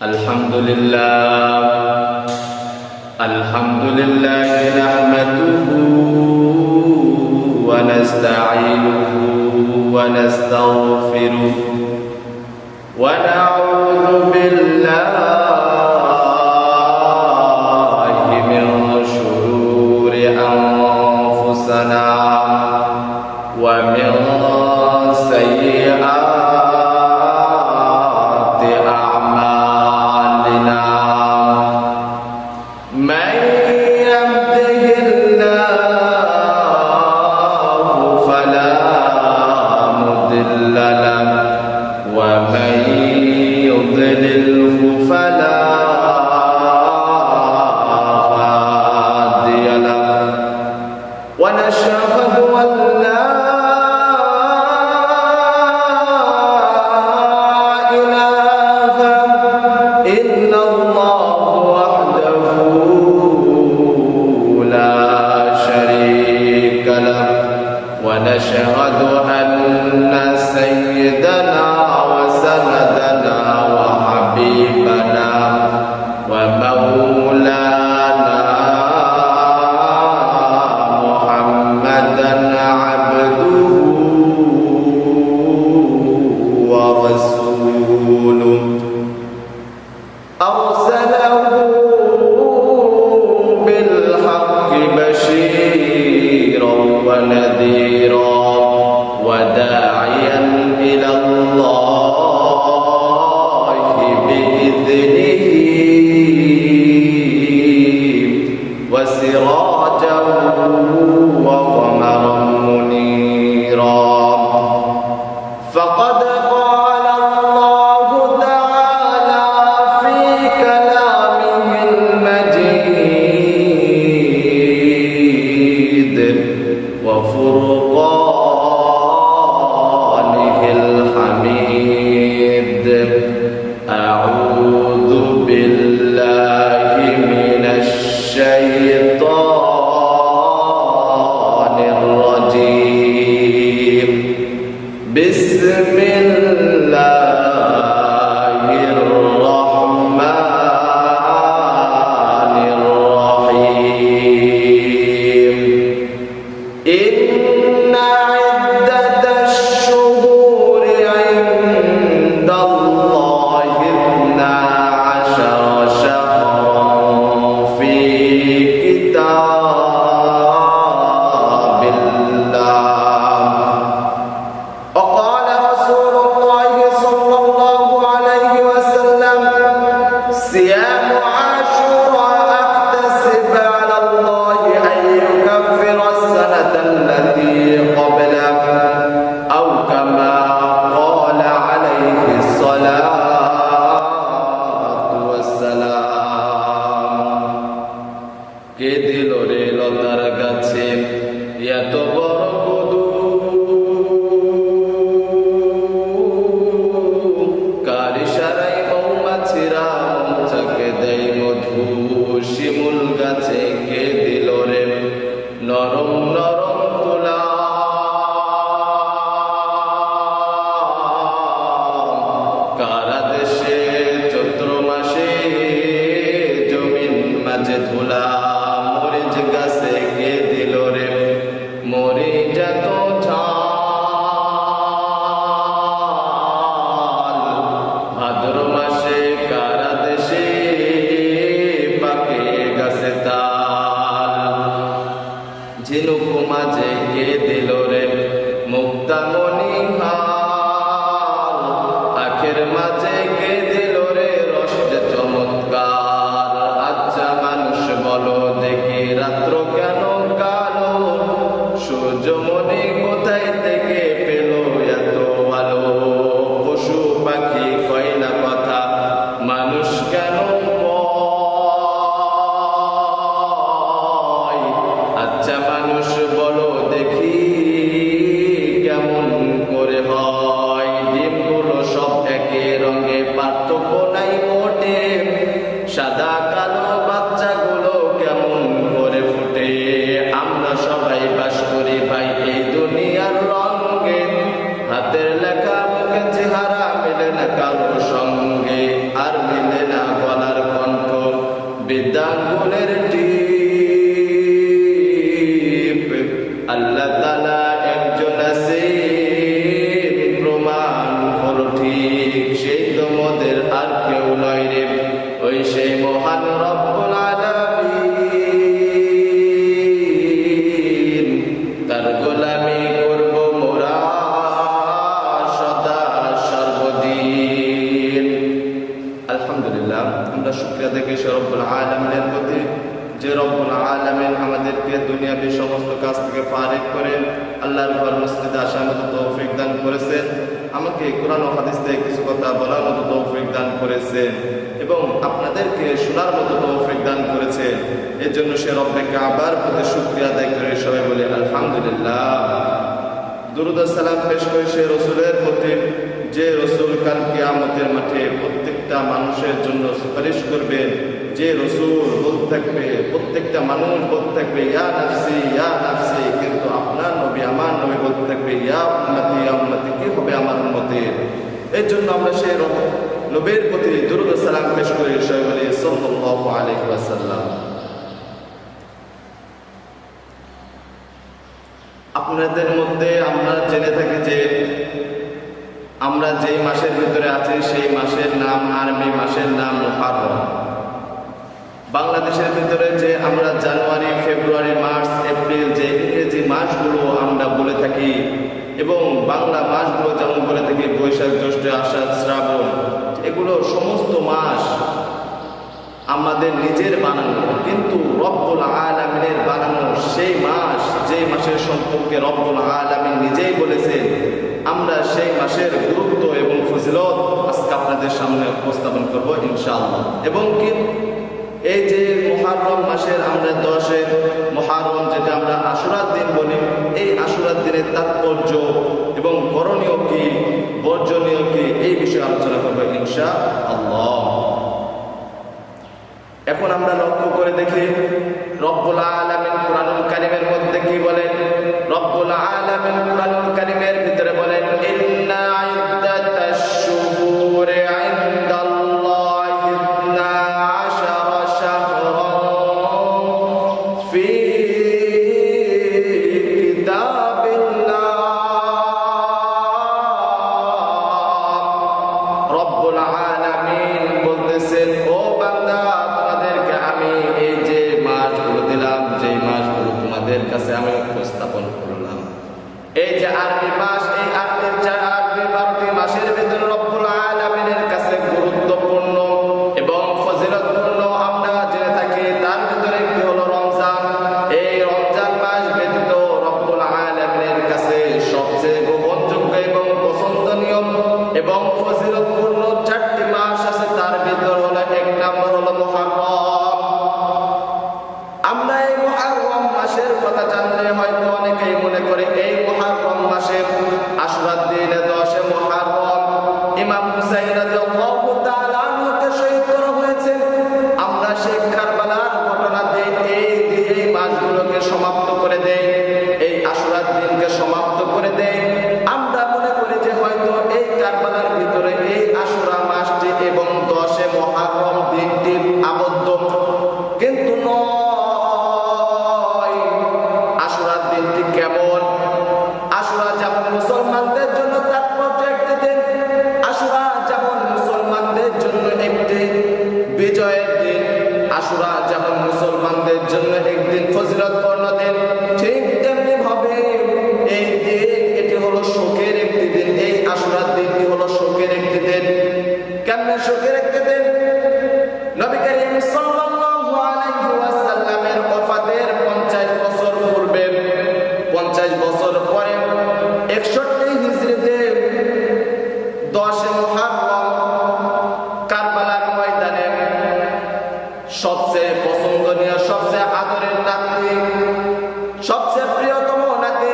Alhamdulillah nahmaduhu wa nasta'inuhu wa nastaghfiruh wa na'udzu billahi min shururi anfusina wa min sayyi'ati a'malina. Man yahdihillahu fala mudilla lahu wa man yudlilhu fala hadiya lahu. Wa nashhadu an la ونشهد أن سيدنا وسندنا وحبيبنا ومولانا محمدا عبده ورسوله أرسله بالحق بشيرا ونذيرا وداعيا إلى الله بإذنه وسراجا وقمرا منيرا. فقد قال الله تعالى في كلامه المجيد وفرقانه الحميد: أعوذ بالله من الشيطان الرجيم. بسم الله الرحمن الرحيم. إن عدة الشهور عند الله 12 شهرا في كتاب الله. وقال رسول الله صلى الله عليه وسلم: صيام عاشوراء أحتسب على الله أن يكفر السنة التي قبله أو كما قال عليه الصلاة والسلام. কে দিল রে লতার গাছে এত বড় কদু? কার ইশারায় মৌমাছিরা মৌচাকে দেয় মধু? শিমুল গাছে কে দিল রে নরম নরম তুলা? কারা দেশে চৈত্র মাসে জমিন মাঝে ধুলা? মরিচ গাছে কে দিল রে মরিচ এত ঝাল? ভাদ্র মাসে কারা দেশে পাকে গাছে তাল? ঝিনুক মাঝে কে দিল রে মুক্তামণি হাল? আখের মাঝে কে দিল রে রস চমৎকার? আচ্ছা মানুষ বলো দেখি রাত্র কেন কালো? সূর্যমণি কোথায় থেকে পেল এত আলো? পশু পাখি কয় না কথা, মানুষ কেন কয়? আচ্ছা মানুষ বলো দেখি কেমন করে হয়? ডিমগুলো সব একই রঙে, পার্থক্য নাই মোটে। সাদা কালো বাচ্চাগুলো কেমন করে ফুটে? আমরা সবাই বাস করি ভাই এই দুনিয়ার রঙে। হাতের লেখা মুখে চেহারা মিলে না কারো সঙ্গে, আর মিলে না কেউ নয় রে, ওই সেই মহান রব্বুল আলামিন। তার গোলামি করব মোরা সদা সর্বদিন। আলহামদুলিল্লাহ, আমরা শুকরিয়া দেখি রব্বুল আলামিনের প্রতি, যে রব্বুল আলামিন আমাদেরকে দুনিয়াবি সমস্ত কাজ থেকে ফারিগ করে আল্লাহর ঘর মসজিদে আসার মতো তৌফিক দান করেছেন, আমাকে কোরআন ও হাদিস থেকে কিছু কথা বলার মতো তৌফিক দান করেছেন এবং আপনাদেরকে শোনার মতো তৌফিক দান করেছেন। এর জন্য সে রব্বে কাবার প্রতি শুকরিয়া আদায় করে সবাই বলে আলহামদুলিল্লাহ। দুরূদ ও সালাম পেশ করে সে রসুলের প্রতি, যে রসুল কাল কিয়ামতের মাঠে প্রত্যেকটা মানুষের জন্য সুপারিশ করবেন, যে রসুল বলতে থাকবে, প্রত্যেকটা মানুষ বলতে থাকবে ইয়া নাফসি ইয়া নাফসি, কিন্তু আপনার নবী আমার নবী বলতে থাকবে ইয়া উম্মতি ইয়া উম্মতি, কি হবে আমার উম্মতের। এর জন্য আমরা সেই নবীর প্রতি দুরূদ ও সালাম পেশ করি সবাই বলি সাল্লাল্লাহু আলাইহি ওয়াসাল্লাম। আপনাদের মধ্যে আমরা জেনে থাকি যে আমরা যেই মাসের ভিতরে আছি সেই মাসের নাম আরবি মাসের নাম মুহররম। বাংলাদেশের ভিতরে যে আমরা জানুয়ারি, ফেব্রুয়ারি, মার্চ, এপ্রিল যে ইংরেজি মাসগুলো আমরা বলে থাকি এবং বাংলা মাসগুলো যেমন বলে থাকি বৈশাখ, জ্যৈষ্ঠ, আষাঢ়, শ্রাবণ, এগুলো সমস্ত মাস আমাদের নিজের বানানো, কিন্তু রব্বুল আলামিনের বানানো সেই মাস, যে মাসের সম্পর্কে রব্বুল আলামিন নিজেই বলেছেন। আমরা সেই মাসের গুরুত্ব এবং ফজিলত আজকে আপনাদের সামনে উপস্থাপন করব ইনশাআল্লাহ। এবং কি এই যে মুহররম মাসের আমরা 10 মুহররম, যেটা আমরা আশুরার দিন বলি, এই আশুরার দিনের তাৎপর্য এবং করণীয় কি, বর্জনীয় কি, এই বিষয়ে আলোচনা করব ইনশাআল্লাহ। এখন আমরা লক্ষ্য করে দেখি রব্বুল আলামিন কুরআনুল কারীমের মধ্যে কি বলেন। রব্বুল আলামিন কুরআনুল কারীমের ভিতরে বলেন ইন্না ইদ্দাতাশ শুহুরি ইনদাল্লাহি 12 শাহরান ফি কিতাবিল্লাহ। রব্বুল আলামিন বলতেছেন, ও বান্দা, আমি এই যে মাসগুলো দিলাম, যে মাসগুলো তোমাদের কাছে আমি উপস্থাপন করলাম, এই যে আরবি মাস, এই আরবি 12টি মাসের ভিতরে রব্বুল আলামিনের কাছে গুরুত্বপূর্ণ এবং ফজিলতপূর্ণ আমরা জেনে থাকি। তার ভিতরে একটি হলো রমজান। এই রমজান মাস ব্যতীত রব্বুল আলামিনের কাছে সবচেয়ে গ্রহণযোগ্য এবং পছন্দনীয় এবং ফজিলতপূর্ণ 4টি মাস আছে। তার ভিতর হলো, এক নম্বর হলো মুহররম। আমরা এই মুহররম মাসের কথা জানলে হয়তো অনেকেই মনে করে এই মুহররম মাসে আশুরার দিনে 10 মুহররম ইমাম হুসাইন রাদিয়াল্লাহু তাআলা আনহুকে শহীদ করা হয়েছে। আমরা সেই কারবালার ঘটনা দিয়ে এই মাসগুলোকে সমাপ্ত করে দেই, এই আশুরার দিনকে সমাপ্ত করে দেই। আমরা মনে করি যে হয়তো এই কারবালার ভিতরে এই আশুরা মাসটি এবং 10 মুহররম দিনটি আবদ্ধ, কিন্তু আশুরার দিনটি কেমন? আশুরা যেমন মুসলমানদের জন্য তাৎপর্য একটি দিন, আশুরা যেমন মুসলমানদের জন্য একটি বিজয়ের দিন, আশুরা যেমন মুসলমানদের জন্য একদিন ফজিলতপূর্ণ দিন, ঠিক তেমনি ভাবে এই দিন, এটি হলো শোকের একটি দিন। এই আশুরার দিনটি হলো শোকের একটি দিন। কেমনে শোকের একটি দিন? নবী করিম সাল্লাল্লাহু আলাইহি ওয়াসাল্লামের ওফাতের 50 বছর পূর্বে, 50 বছর পরে 61 হিজরিতে 10 মুহররম কারবালার ময়দানে সবচেয়ে পছন্দনীয়, সবচেয়ে আদরের নাতি, সবচেয়ে প্রিয়তম নাতি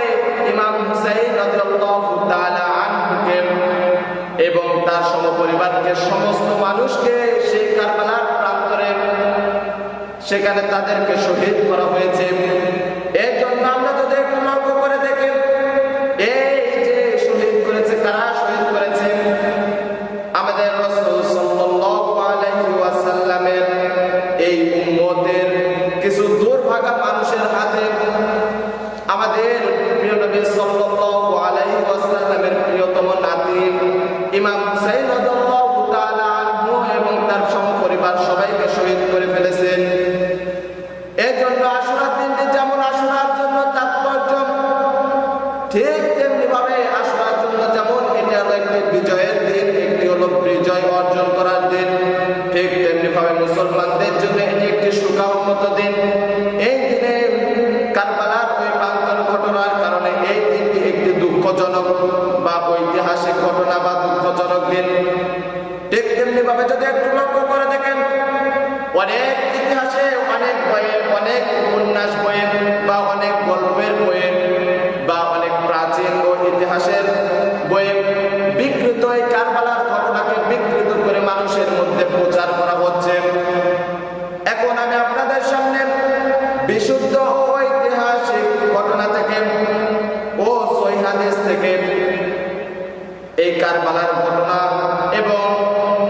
ইমাম হুসাইন রাদিয়াল্লাহু তাআলা আনহুকে এবং তার সমপরিবারকে, সমস্ত মানুষকে সেই কারবালার প্রান্তরে সেখানে তাদেরকে শহীদ করা হয়েছে। এর জন্য আমরা যদি একটু লক্ষ্য করে দেখি, এই যে শহীদ করেছে, কারা শহীদ করেছে? আমাদের রাসূল সাল্লাল্লাহু আলাইহি ওয়াসাল্লামের এই উম্মতের কিছু দুর্ভাগা মানুষের হাতে আমাদের প্রিয় নবী সাল্লাল্লাহু আলাইহি ওয়াসাল্লামের প্রিয়তম নাতি ইমাম হুসাইন রাদিয়াল্লাহু তাআলা আনহু এবং অনেক ইতিহাসে, অনেক বইয়ে, অনেক উপন্যাস বইয়ে বা অনেক গল্পের বইয়ে বা অনেক প্রাচীন ও ইতিহাসের বইয়ে বিকৃত এই কারবালার ঘটনাকে বিকৃত করে মানুষের মধ্যে প্রচার করা হচ্ছে। এখন আমি আপনাদের সামনে বিশুদ্ধ ও ঐতিহাসিক ঘটনা থেকে ও সহিহ হাদিস থেকে এই কারবালার ঘটনা এবং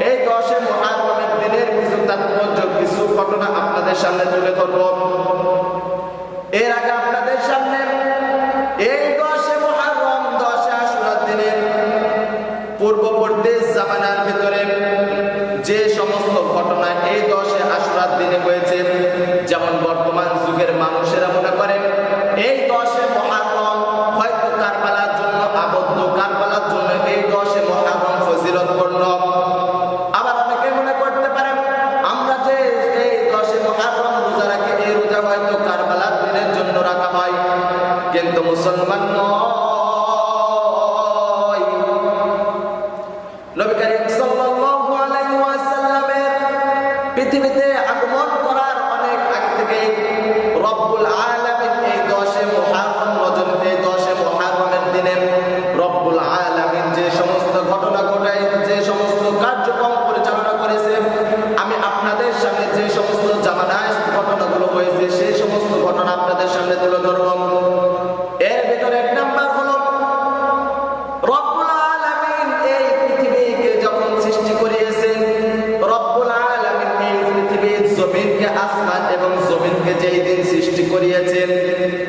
এই 10 মুহররমের দিনের কিছু তাৎপর্য, কিছু ঘটনা আপনাদের সামনে তুলে ধরব। এর আগে আপনাদের সামনে এই 10 মুহররম, 10 আশুরার দিনের পূর্ববর্তী জামানার ভিতরে যে সমস্ত ঘটনা এই 10 আশুরার দিনে হয়েছে, যেমন বর্তমান যুগের মানুষেরা মনে করে এই 10 মুহররম হয়তো কারবালার জন্য আবদ্ধ, কারবালার জন্য এই 10 মুহররম ফজিলতপূর্ণ। আবার অনেকে মনে করতে পারে আমরা যে এই 10 মুহররম রোজা রাখি, এই রোজা হয়তো কারবালার দিনের জন্য রাখা হয়, কিন্তু মুসলমান নয়। নবী করিম সাল্লাল্লাহু আলাইহি ওয়াসাল্লামের পৃথিবীতে আগমন করার অনেক আগে থেকে রব্বুল আলামিন এই 10 মুহররম রজনীতে, 10 মুহররমের দিনে রব্বুল আলামিন যে সমস্ত ঘটনা ঘটায়, যে সমস্ত কার্যক্রম পরিচালনা করেছে, আমি আপনাদের সামনে যে সমস্ত জামানায় ঘটনাগুলো হয়েছে সেই সমস্ত ঘটনা আপনাদের সামনে তুলে ধরব। এর ভিতরে এক নাম্বার হলো রব্বুল আলামিন এই পৃথিবীকে যখন সৃষ্টি করিয়েছেন, রব্বুল আলামিন এই পৃথিবীর জমিনকে, আসমান এবং জমিনকে যেই দিন সৃষ্টি করিয়েছেন,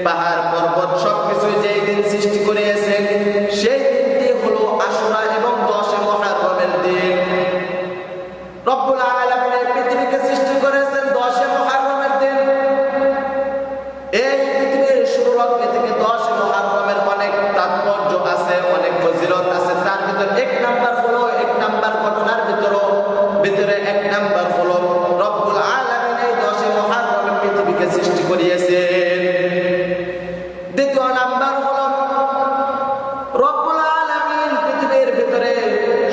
পাহাড় পর্বত সবকিছু যেই দিন সৃষ্টি করিয়েছেন, সেই দিনটি হলো আশুরা এবং 10 মুহররমের দিন। রব্বুল আলামিন এই পৃথিবীকে সৃষ্টি করেছেন 10 মুহররমের দিন। এই পৃথিবীর শুরু লগ্ন থেকে 10 মুহররমের অনেক তাৎপর্য আছে, অনেক ফজিলত আছে। তার ভিতরে এক নাম্বার হলো, এক নাম্বার ঘটনার ভিতরে এক নাম্বার হলো রব্বুল আলামিন এই 10 মুহররমে পৃথিবীকে সৃষ্টি করিয়েছেন। দ্বিতীয় নাম্বার হলো রব্বুল আলামিন পৃথিবীর ভিতরে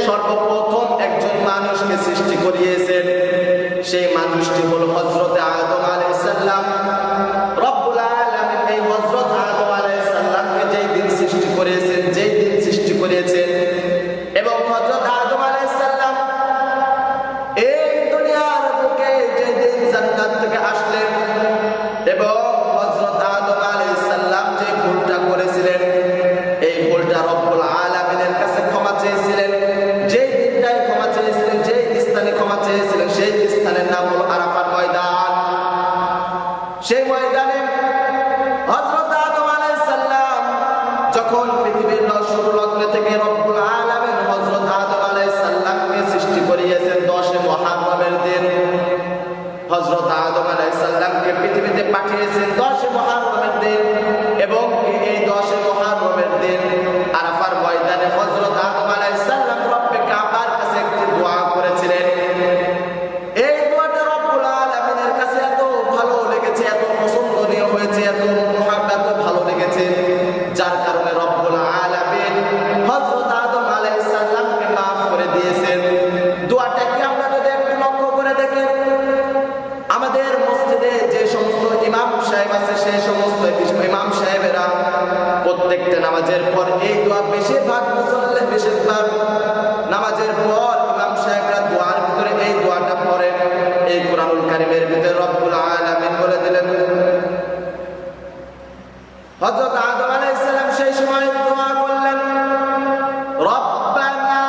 সর্বপ্রথম একজন মানুষকে সৃষ্টি করিয়েছেন। সেই মানুষটি হলো হযরত আদম আলাইহিস সালাম। রব্বুল আলামিন এই হযরত আদম আলাইহিস সালামকে যেই দিন সৃষ্টি করেছেন, যেই দিন সৃষ্টি করেছেন এবং হযরত আদম আলাইহিস সালাম এই দুনিয়ার বুকে যেই দিন জান্নাত থেকে আসলেন এবং হযরত আদম আলাইহিস সালাম যে ভুলটা করেছিলেন, এই ভুলটা রব্বুল আলামিনের কাছে ক্ষমা চেয়েছিলেন। যেই দিনটায় ক্ষমা চেয়েছিলেন, যেই স্থানে ক্ষমা চেয়েছিলেন, সেই স্থানের নাম হলো আরাফাত ময়দান। সেই ময়দানে হযরত আদম আলাইহিস সালাম যখন পৃথিবীর শুরু লগ্ন থেকে রব্বুল আলামিন হযরত আদম আলাইহিস সালামকে সৃষ্টি করিয়েছেন 10 মুহররমের দিন। হযরত আদম আলাইহিস সালামকে পৃথিবীতে পাঠিয়েছেন 10 মুহররমের দিন এবং এই 10 মুহররমের দিন আরাফার ময়দানে হযরত আদম আলাইহিস সালাম রব্বে কাবার কাছে একটি দোয়া করেছিলেন। এই দোয়াটা রব্বুল আলামিনের কাছে এত ভালো লেগেছে, এত পছন্দনীয় হয়েছে, এত মুহাব্বত, ভালো লেগেছে, যার কারণে রব্বুল আলামিন হযরত আদম আলাইহিস সালামকে মাফ করে দিয়েছেন। দোয়াটা কি আমরা যদি একটু লক্ষ্য করে দেখি, আমাদের মসজিদে যে সমস্ত ইমাম সাহেব আছে, সেই সমস্ত ইমাম সাহেবেরা প্রত্যেকটা নামাজের পর এই দোয়া বেশিরভাগ মুসল্লি, বেশিরভাগ নামাজের পর ইমাম সাহেবরা দোয়ার ভিতরে এই দোয়াটা পড়েন। এই কোরআনুল কারীমের ভিতরে রব্বুল আলামিন বলে দিলেন, হযরত আদম আলাইহিস সালাম সেই সময় দোয়া করলেন, রব্বানা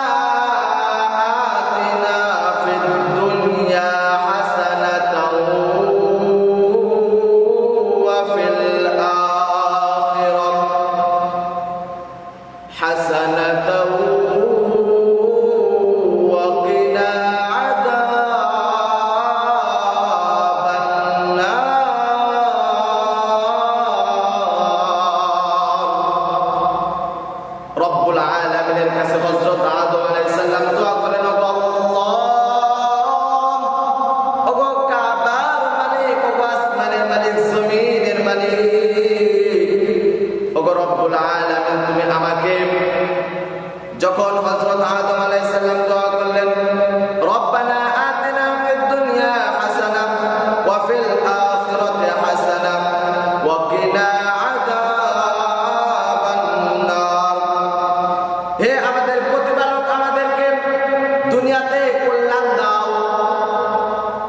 আতিনা ফিদ দুনিয়া হাসানাতাও ওয়া ফিল আখিরাহ হাসানাতাও ওয়া কিনা আযাবান নার।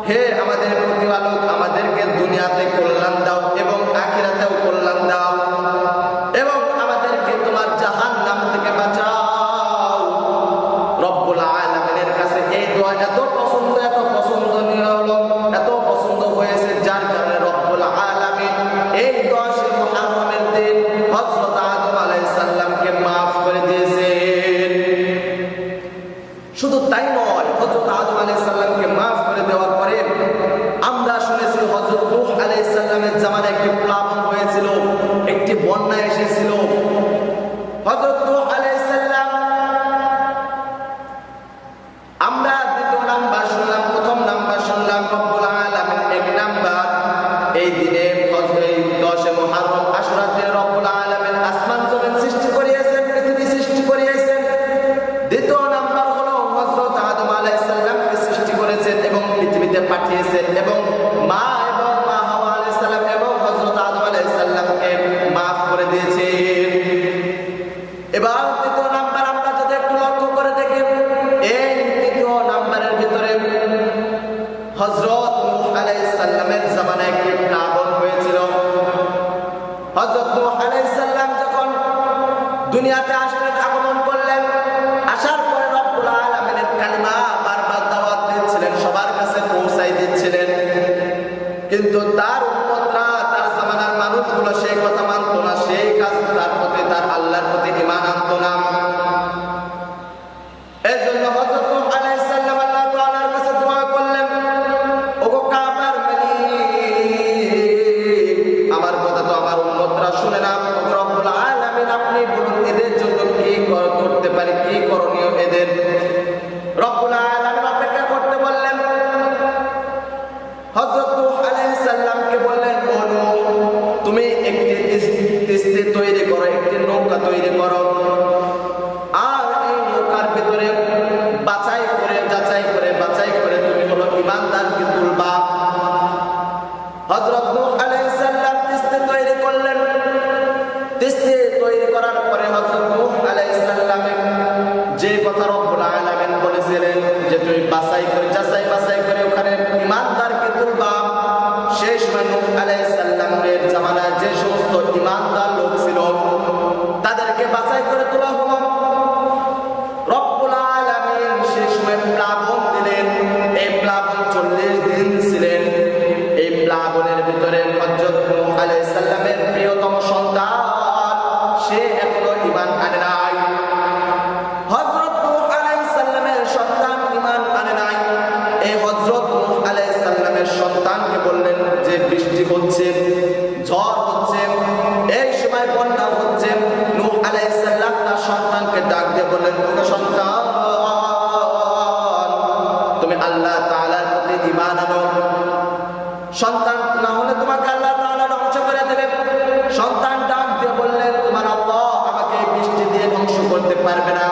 হে আমাদের প্রতিপালক, আমাদেরকে দুনিয়াতে কল্যাণ দাও এবং আখিরাতেও কল্যাণ দাও এবং আমাদেরকে তোমার জাহান্নাম থেকে বাঁচাও। রব্বুল আলামিনের কাছে এই দোয়া এত পছন্দনীয় হলো, এত পছন্দ হয়েছে, যার কারণে রব্বুল আলামিন এই 10 মুহররমের দিন হযরত আদম আলাইহিস সালামকে maaf করে দিয়েছেন। শুধু তাই নয়, হযরত আদম আলাইহিস সালামকে maaf করে দেওয়ার পরে আমরা শুনেছি হযরত নূহ আলাইহিস সালামের জামানায় একটি প্লাবন হয়েছিল, একটি বন্যা এসেছিল। হযরত নূহ আলাইহিস সালাম, আমরা দ্বিতীয় নাম্বার শুনলাম, প্রথম নাম্বার শুনলাম রব্বুল আলামিন, এক নাম্বার এই দিনে 10 মুহররম আশুরার দিনে রব্বুল আলামিন আসমান জমিন সৃষ্টি করিয়েছেন, পৃথিবী সৃষ্টি করিয়েছেন। দ্বিতীয় নাম্বার হলো হযরত আদম আলাইহিস সালামকে সৃষ্টি করেছেন এবং পৃথিবীতে পাঠিয়েছেন এবং মা হাওয়া আলাইহিস সালাম এবং হযরত আদম আলাইহিস সালামকে maaf করে দিয়েছেন। এবার দ্বিতীয় নাম্বার আমরা যদি একটু লক্ষ্য করে দেখি, এই দ্বিতীয় নাম্বারের ভিতরে হযরত নূহ আলাইহিস সালামের জামানায় একটি প্লাবন হয়েছিল। হযরত নূহ আলাইহিস সালাম যখন দুনিয়াতে আসলেন, আগমন করলেন, আসার পরে রব্বুল আলামিনের কালিমা বারবার দাওয়াত দিচ্ছিলেন, সবার কাছে পৌঁছাই দিচ্ছিলেন, কিন্তু তার উম্মতরা, তার জামানার মানুষগুলো সেই কথা মানত না, সেই কাজ তার প্রতি, তার আল্লাহর প্রতি ঈমান আনতো না। এজন্য হযরত নূহ আলাইহিস সালাম আল্লাহ তাআলার কাছে দোয়া করলেন, ওগো কাবার মালিক, আমার কথা তো আমার উম্মতরা শুনে না, ওগো রব্বুল আলামিন আপনি বলুন এদের জন্য কি করতে পারি, কি করণীয় এদের। রব্বুল আলামিন অপেক্ষা করতে বললেন। হযরত নূহ আলাইহিস সালামকে বললেন, ও নূহ, তুমি একটি কিস্তি তৈরি করো, একটি নৌকা তৈরি করো, আর এই নৌকার ভিতরে যাচাই করে তুমি হলো ঈমানদারকে তুলবা। হযরত নূহ আলাইহিস সালাম কিস্তি তৈরি করলেন। কিস্তি তৈরি করার পরে হযরত নূহ আলাইহিস সালামের যে কথা রব্বুল আলামিন বলেছিলেন যে তুমি যাচাই করে ওখানে ঈমানদারকে তুলবা, সেই সময় নূহ আলাইহিস সালামের জামানায় যে সমস্ত ঈমানদার লোক ছিল তাদেরকে বাছাই করে তোলা হলো। রব্বুল আলামিন সেই সময় প্লাবন দিলেন। এই প্লাবন 40 দিন ছিলেন। এই প্লাবনের ভিতরে হযরত নূহ আলাইহিস সালামের প্রিয়তম সন্তান, সে এখনো ঈমান আনে নাই। হযরত নূহ আলাইহিস সালামের সন্তান ঈমান আনে নাই। এই হযরত নূহ আলাইহিস সালামের সন্তানকে বললেন যে বৃষ্টি হচ্ছে, ঝড় হচ্ছে, এই সময় বন্যা হচ্ছে। নূহ আলাইহিস সালাম তার সন্তানকে ডাক দিয়ে বললেন, ওগো সন্তান, তুমি আল্লাহ তাআলার প্রতি ঈমান আনো, সন্তান না হলে তোমাকে আল্লাহ তাআলা ধ্বংস করে দেবে। সন্তান ডাক দিয়ে বললেন, তোমার আল্লাহ আমাকে বৃষ্টি দিয়ে ধ্বংস করতে পারবে না,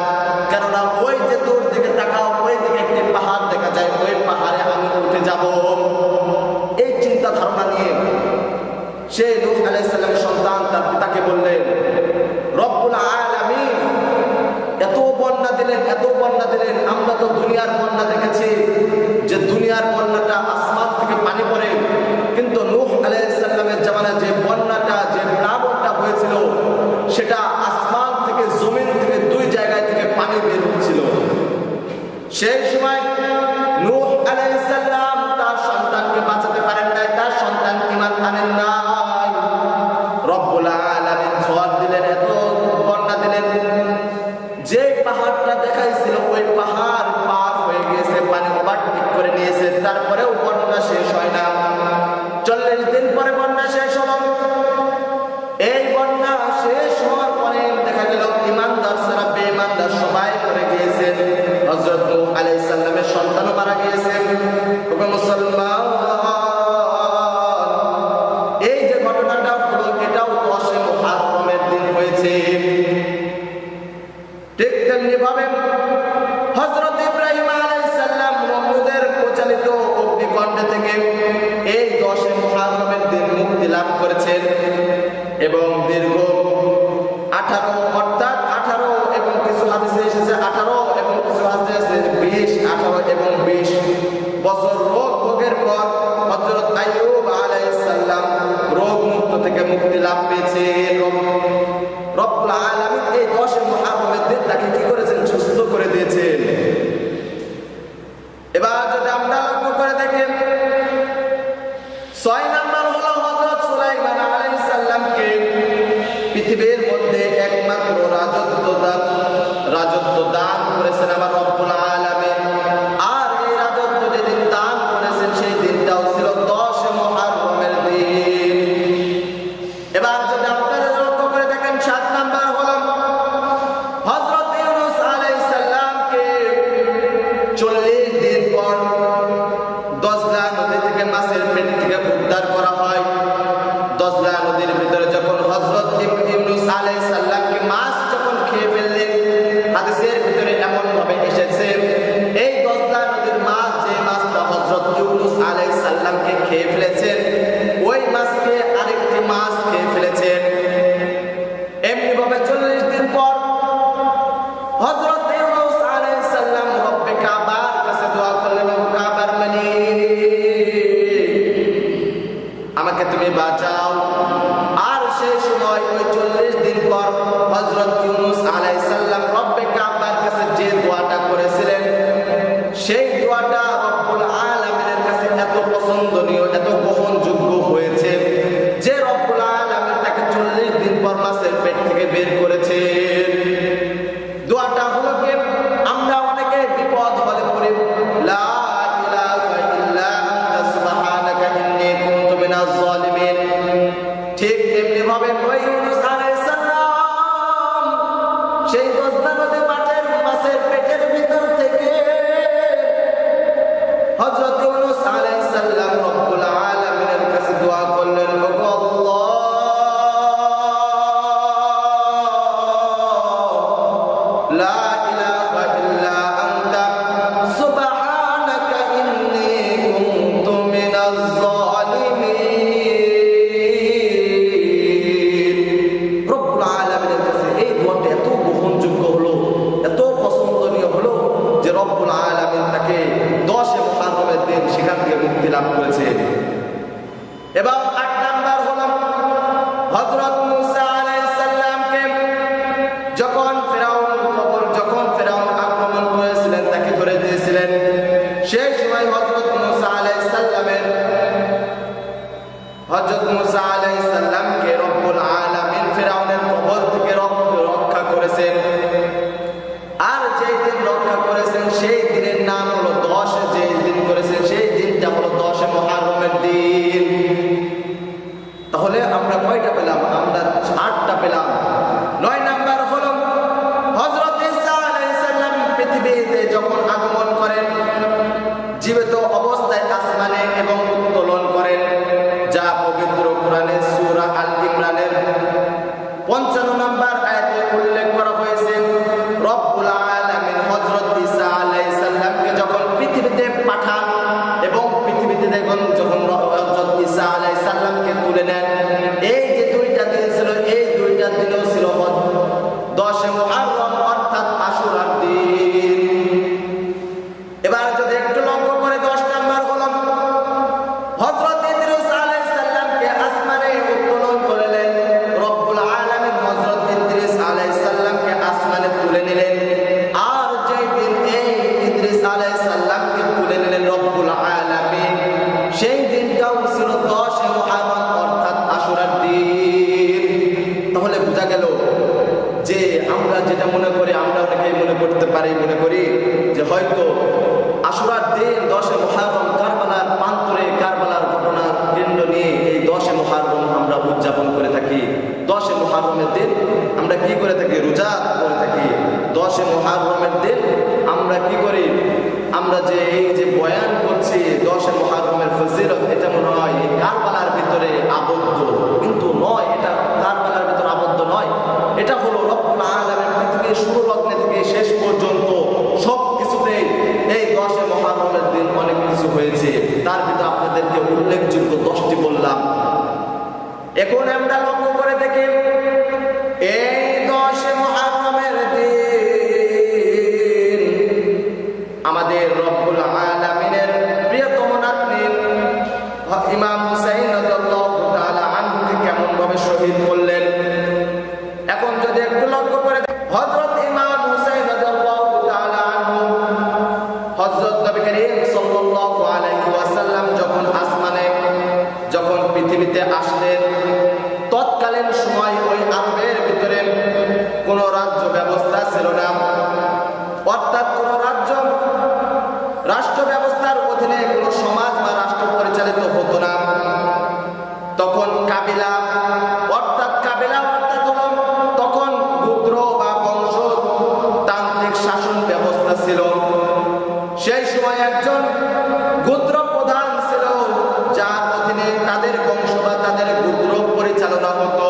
কেননা ওই যে দূর দিকে তাকাও, ওই দিকে একটি পাহাড় দেখা যায়, ওই পাহাড়ে আমি উঠে যাব। এই চিন্তা ধারণা নিয়ে সে নূহ আলাইহিস সালামের সন্তান তার পিতাকে বললেন, রব্বুল আলামিন এত বন্যা দিলেন, আমরা তো দুনিয়ার বন্যা দেখেছি যে দুনিয়ার বন্যাটা আসমান থেকে পানি পড়ে, কিন্তু নূহ আলাইহিস সালামের জামানায় যে বন্যাটা, যে প্লাবনটা হয়েছিল, সেটা আসমান থেকে, জমিন থেকে, দুই জায়গায় থেকে পানি বের হচ্ছিল। সেই সময় নূহ আলাইহিস সালাম তার সন্তানকে বাঁচাতে পারেন নাই, তার সন্তান ঈমান আনেন নাই। রব্বুল আলামিন ঝড় দিলেন, এত বন্যা দিলেন, যে পাহাড়টা দেখাইছিল ওই পাহাড় পার হয়ে গিয়েছে, পানি ওভারটেক করে নিয়েছে, তারপরেও বন্যা শেষ হয় না। 40 দিন পরে বন্যা শেষ হলো। এই বন্যা শেষ হওয়ার পরে দেখা গেল ঈমানদার ছাড়া বেঈমানদার সবাই মরে গিয়েছেন। হযরত নূহ আলাইহিস সালামের সন্তানও মারা গিয়েছেন। ওগো মুসলমান, এই যে ঘটনাটা হলো, এটাও 10 মুহররমের দিন হয়েছে। ঠিক তেমনি ভাবে হযরত ইব্রাহিম আলাইহিস সালাম নমরুদের প্রচালিত অগ্নিকুণ্ড থেকে এই 10 মুহররমের দিন মুক্তি লাভ করেছেন এবং দীর্ঘ 18 অর্থাৎ 18 এবং কিছু হাদিসে এসেছে 18 এবং কিছু হাদিসে এসেছে 20, 18 এবং 20 বছর রোগ ভোগের পর হযরত আইয়ুব আলাইহিস সালাম রোগ মুক্ত থেকে মুক্তি লাভ পেয়েছেন। রব্বুল আলামিন এই 10 মুহররমের দিন তাকে কি করেছেন? সুস্থ করে দিয়েছেন। এবার যদি আমরা লক্ষ্য করে দেখেন 6 নাম্বার হলো হযরত সুলাইমান আলাইহিস সালামকে পৃথিবীর মধ্যে একমাত্র রাজত্ব দান করেছেন আমার রব্বুল আলামিন। আর এই রাজত্ব যেদিন দান করেছেন সেই দিনটাও ছিল 10 মুহররমের দিন। এবার যদি আপনারা লক্ষ্য করে দেখেন 7 নাম্বার হলো হযরত ইউনূস আলাইহিস সালামকে 40 দিন পর দজলা নদী থেকে মাছের পেট থেকে উদ্ধার করা হয়। দজলা নদীর ভিতরে যখন হযরত ইউনূস আলাইহিস সালামকে মাছ যখন খেয়ে ফেললেন, হাদিসের ভিতরে এমন ভাবে এসেছে এই দজলা নদীর মাছ, যে মাছটা হযরত ইউনূস আলাইহিস সালামকে খেয়ে ফেলেছেন, ওই মাছকে আরেকটি মাছ খেয়ে ফেলেছেন। এমনি ভাবে 40 দিন পর হযরত ইউনূস আলাইহিস সালাম রব্বে কাবার কাছে দোয়া করলেন, ও কাবার আমাকে তুমি বাঁচাও। আর সেই সময় ওই 40 দিন পর হযরত ইউনূস আলাইহিস সালাম রব্বে কাবার কাছে যে দোয়াটা করেছিলেন, সেই দোয়াটা রব্বুল আলামিনের কাছে এত পছন্দনীয়, এত গ্রহণযোগ্য হয়েছে যে রব্বুল আলামিন তাকে 40 দিন পর মাছের পেট থেকে বের করেছেন। দোয়াটা হলো কি, আমরা অনেকে বিপদ হলে পড়ি লা ইলাহা ইল্লা আনতা সুবহানাকা ইন্নী কুনতু মিনাজ জালিমিন। ঠিক তেমনি ভাবে ওই ইউনূস আলাইহিস সালাম সেই দজলা নদী মাছের পেটের ভিতর থেকে হযরত ইউনূস আলাইহিস সালাম রব্বুল আলামিনের কাছে দোয়া করলেন, ও আল্লাহ, লা ইলাহা ইল্লা আনতা সুবহানাকা ইন্নী কুনতু মিনাজ জালিমিন। রব্বুল আলামিনের কাছে এই দোয়াটা এত গ্রহণযোগ্য হলো, এত পছন্দনীয় হলো যে রব্বুল আলামিন তাকে 10 মুহররমের দিন সেখান থেকে মুক্তি লাভ করেছে। এবং 8 নাম্বার হলো হযরত মুসা আলাইহিস সালামকে যখন ফেরাউন আক্রমণ করেছিলেন, তাকে ধরে দিয়েছিলেন, সেই সময় হযরত মুসা আলাইহিস সালামকে রব্বুল আলামিন ফেরাউনের কবল থেকে রক্ষা করেছেন। আর যেই দিন রক্ষা করেছেন সেই দিনের নাম হলো 10, যেই দিন করেছেন সেই দিনটা হলো 10 মুহররমের দিন। তাহলে আমরা কয়টা পেলাম? আমরা 8টা পেলাম। 9 নাম্বার হলো হযরত ঈসা আলাইহিস সালাম পৃথিবীতে যখন আগমন করেন, জীবিত অবস্থায় আসমানে এবং উত্তোলন করেন, যা পবিত্র কোরআনের সূরা আল ইমরানের 55 নাম্বার আয়াতে উল্লেখ করা হয়েছে। রব্বুল আলামিন হযরত ঈসা আলাইহিস সালামকে যখন পৃথিবীতে পাঠান এবং পৃথিবীতে যখন হযরত ঈসা আলাইহিস সালামকে তুলে নেন, এই যে 2টা দিন ছিল, এই 2টা দিনও ছিল 10 মুহররম অর্থাৎ আশুরার দিন। এবার যদি একটু লক্ষ্য করে 10 নাম্বার হলো হযরত ইদ্রিস আলাইহিস সালামকে আসমানে উত্তোলন করলেন। রব্বুল আলামিন হযরত ইদ্রিস আলাইহিস সালামকে আসমানে তুলে নিলেন। আর যেই দিন এই ইদ্রিস আলাইহিস সালামকে তুলে নিলেন রব্বুল আলামিন, সেই দিনটাও ছিল 10 মুহররম অর্থাৎ আশুরার দিন। তাহলে বোঝা গেল যে আমরা যেটা মনে করি, আমরা অনেকেই মনে করি যে হয়তো আশুরার দিন 10 মুহররম কারবালার প্রান্তরে কারবালার ঘটনার কেন্দ্র নিয়ে এই 10 মুহররম আমরা উদযাপন করে থাকি। 10 মুহররমের দিন আমরা কি করে থাকি? রোজা করে থাকি। 10 মুহররমের দিন আমরা কি করি? আমরা যে এই যে বয়ান করছি 10 মুহররমের ফজিলত, এটা মনে হয় এই কারবালার ভিতরে আবদ্ধ, কিন্তু নয়, এটা কারবালার ভিতরে আবদ্ধ নয়। এটা হলো রব্বুল আলামিন পৃথিবীর শুরু লগ্নে থেকে শেষ পর্যন্ত সব কিছুতেই এই 10 মুহররমের দিন অনেক কিছু হয়েছে। তার ভিতরে আপনাদেরকে উল্লেখযোগ্য 10টি বললাম। এখন আমরা লক্ষ্য করে দেখি এই 10 মুহররমের দিন আমাদের রব্বুল আলামিনের প্রিয়তম নাতনি ইমাম হুসাইন রাদিয়াল্লাহু তাআলা আনহুকে কেমন ভাবে শহীদ করলেন। এখন যদি একটু লক্ষ্য করে হযরত ইমাম হুসাইন রাদিয়াল্লাহু তাআলা আনহু হযরত নবী করিম সাল্লাল্লাহু আলাইহি ওয়াসাল্লাম যখন পৃথিবীতে আসলেন, তৎকালীন সময় ওই আরবের ভিতরে কোন রাজ্য ব্যবস্থা ছিল না, অর্থাৎ কোন রাষ্ট্র ব্যবস্থার অধীনে কোন সমাজ বা রাষ্ট্র পরিচালিত হতো না। তখন কাবিলা অর্থাৎ হলো তখন গোত্র বা বংশতান্ত্রিক শাসন ব্যবস্থা ছিল। সেই সময় একজন গোত্র প্রধান ছিল, যার অধীনে তাদের বংশ বা তাদের গোত্র পরিচালনা হতো।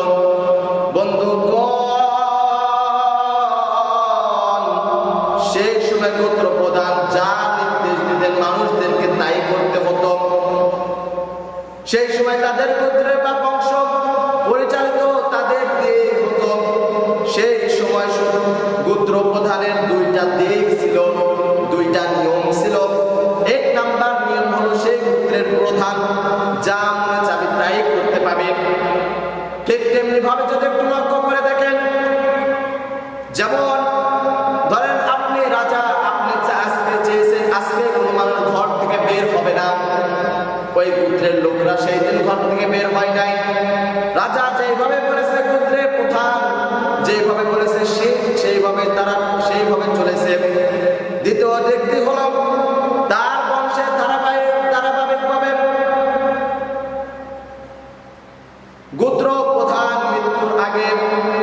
সেই সময় গোত্র প্রধান যা নির্দেশ দিতেন মানুষদেরকে তাই করতে হতো। সেই সময় তাদের গোত্রের বা বংশ পরিচালিত তাদের দিয়ে হতো। সেই সময় গোত্র প্রধানের দুইটা দিক ছিল, দুইটা নিয়ম ছিল। এক নাম্বার নিয়ম হলো সেই গোত্রের প্রধান যা মনে চাবে তাই করতে পাবে। ঠিক তেমনি ভাবে যদি একটু লক্ষ্য করে দেখেন, যেমন ধরেন আপনি রাজা, আপনি আজকে চেয়েছেন আজকে কোনো মানুষ ঘর থেকে বের হবে না, ওই গোত্রের লোকরা সেই দিন ঘর থেকে বের হয় নাই। রাজা যেভাবে বলেছে, গোত্রের প্রধান যেভাবে বলেছে সেইভাবে চলেছে। দ্বিতীয় দিকটি হল তার বংশের ধারাবাহিকভাবে গোত্র প্রধান মৃত্যুর আগে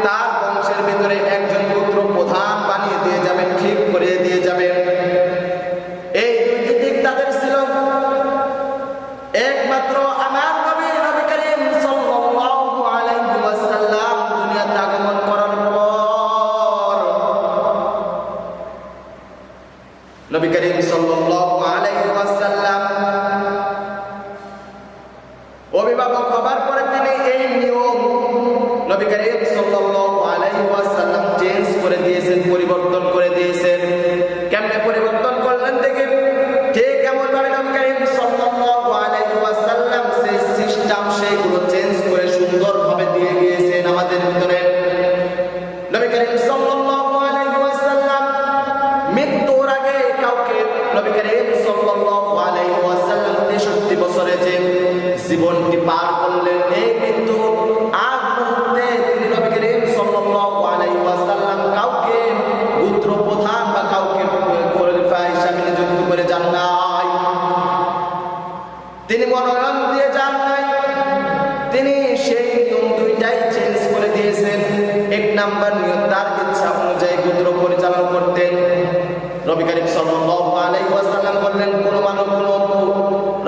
তার বংশের ভিতরে একজন গোত্র প্রধান বানিয়ে দিয়ে যাবেন, ঠিক করে দিয়ে যাবেন। এই দুইটি দিক তাদের ছিল। একমাত্র আমার নবী করিম সাল্লাল্লাহু আলাইহি ওয়াসাল্লাম দুনিয়াতে আগমন করার পর নবী করিম সাল্লাল্লাহু আলাইহি ওয়াসাল্লাম অভিভাবক হবার পরে তিনি এই নিয়ম নবী করিম সাল্লাল্লাহু আলাইহি ওয়াসাল্লাম চেঞ্জ করে দিয়েছেন, পরিবর্তন করে দিয়েছেন। কেমনে পরিবর্তন করলেন দেখেন। ঠিক এমন ভাবে নবী করিম সাল্লাল্লাহু আলাইহি ওয়াসাল্লাম সেই সিস্টেম সেইগুলো চেঞ্জ করে সুন্দরভাবে দিয়ে গিয়েছেন আমাদের ভিতরে। নবী করিম সাল্লাল্লাহু আলাইহি ওয়াসাল্লাম মৃত্যুর আগে কাউকে নবী করিম সাল্লাল্লাহু আলাইহি ওয়াসাল্লাম 63 বছরে যে জীবনটি পার করলেন, এই মৃত্যু আগ মুহূর্তে তিনি নবী করিম সাল্লাল্লাহু আলাইহি ওয়াসাল্লাম কাউকে গোত্র প্রধান বা কাউকে খলিফা হিসাবে নিযুক্ত করে যান নাই। তিনি মনোনয়ন দিয়ে যান নাই, তিনি সেই নিয়ম দুইটাই চেঞ্জ করে দিয়েছেন। এক নাম্বার নিয়ম তার ইচ্ছা অনুযায়ী গোত্র পরিচালনা করতেন। নবী করিম সাল্লাল্লাহু আলাইহি ওয়াসাল্লাম বললেন, কোন মানব কোন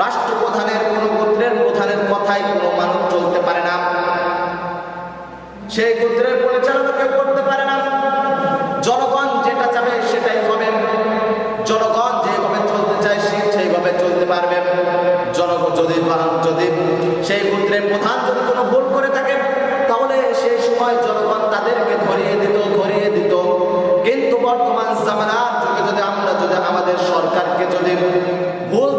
রাষ্ট্র প্রধানের কোন গোত্রের প্রধানের কথাই কোনো মানুষ চলতে পারে না, সেই গোত্রের পরিচালনা কেউ করতে পারে না। জনগণ যেটা চাবে সেটাই হবে, জনগণ যেভাবে চলতে চায় সেইভাবে চলতে পারবে। জনগণ যদি সেই গোত্রের প্রধান যদি কোনো ভুল করে থাকে, তাহলে সেই সময় জনগণ তাদেরকে ধরিয়ে দিত। কিন্তু বর্তমান জামানার যুগে যদি আমাদের সরকারকে যদি ভুল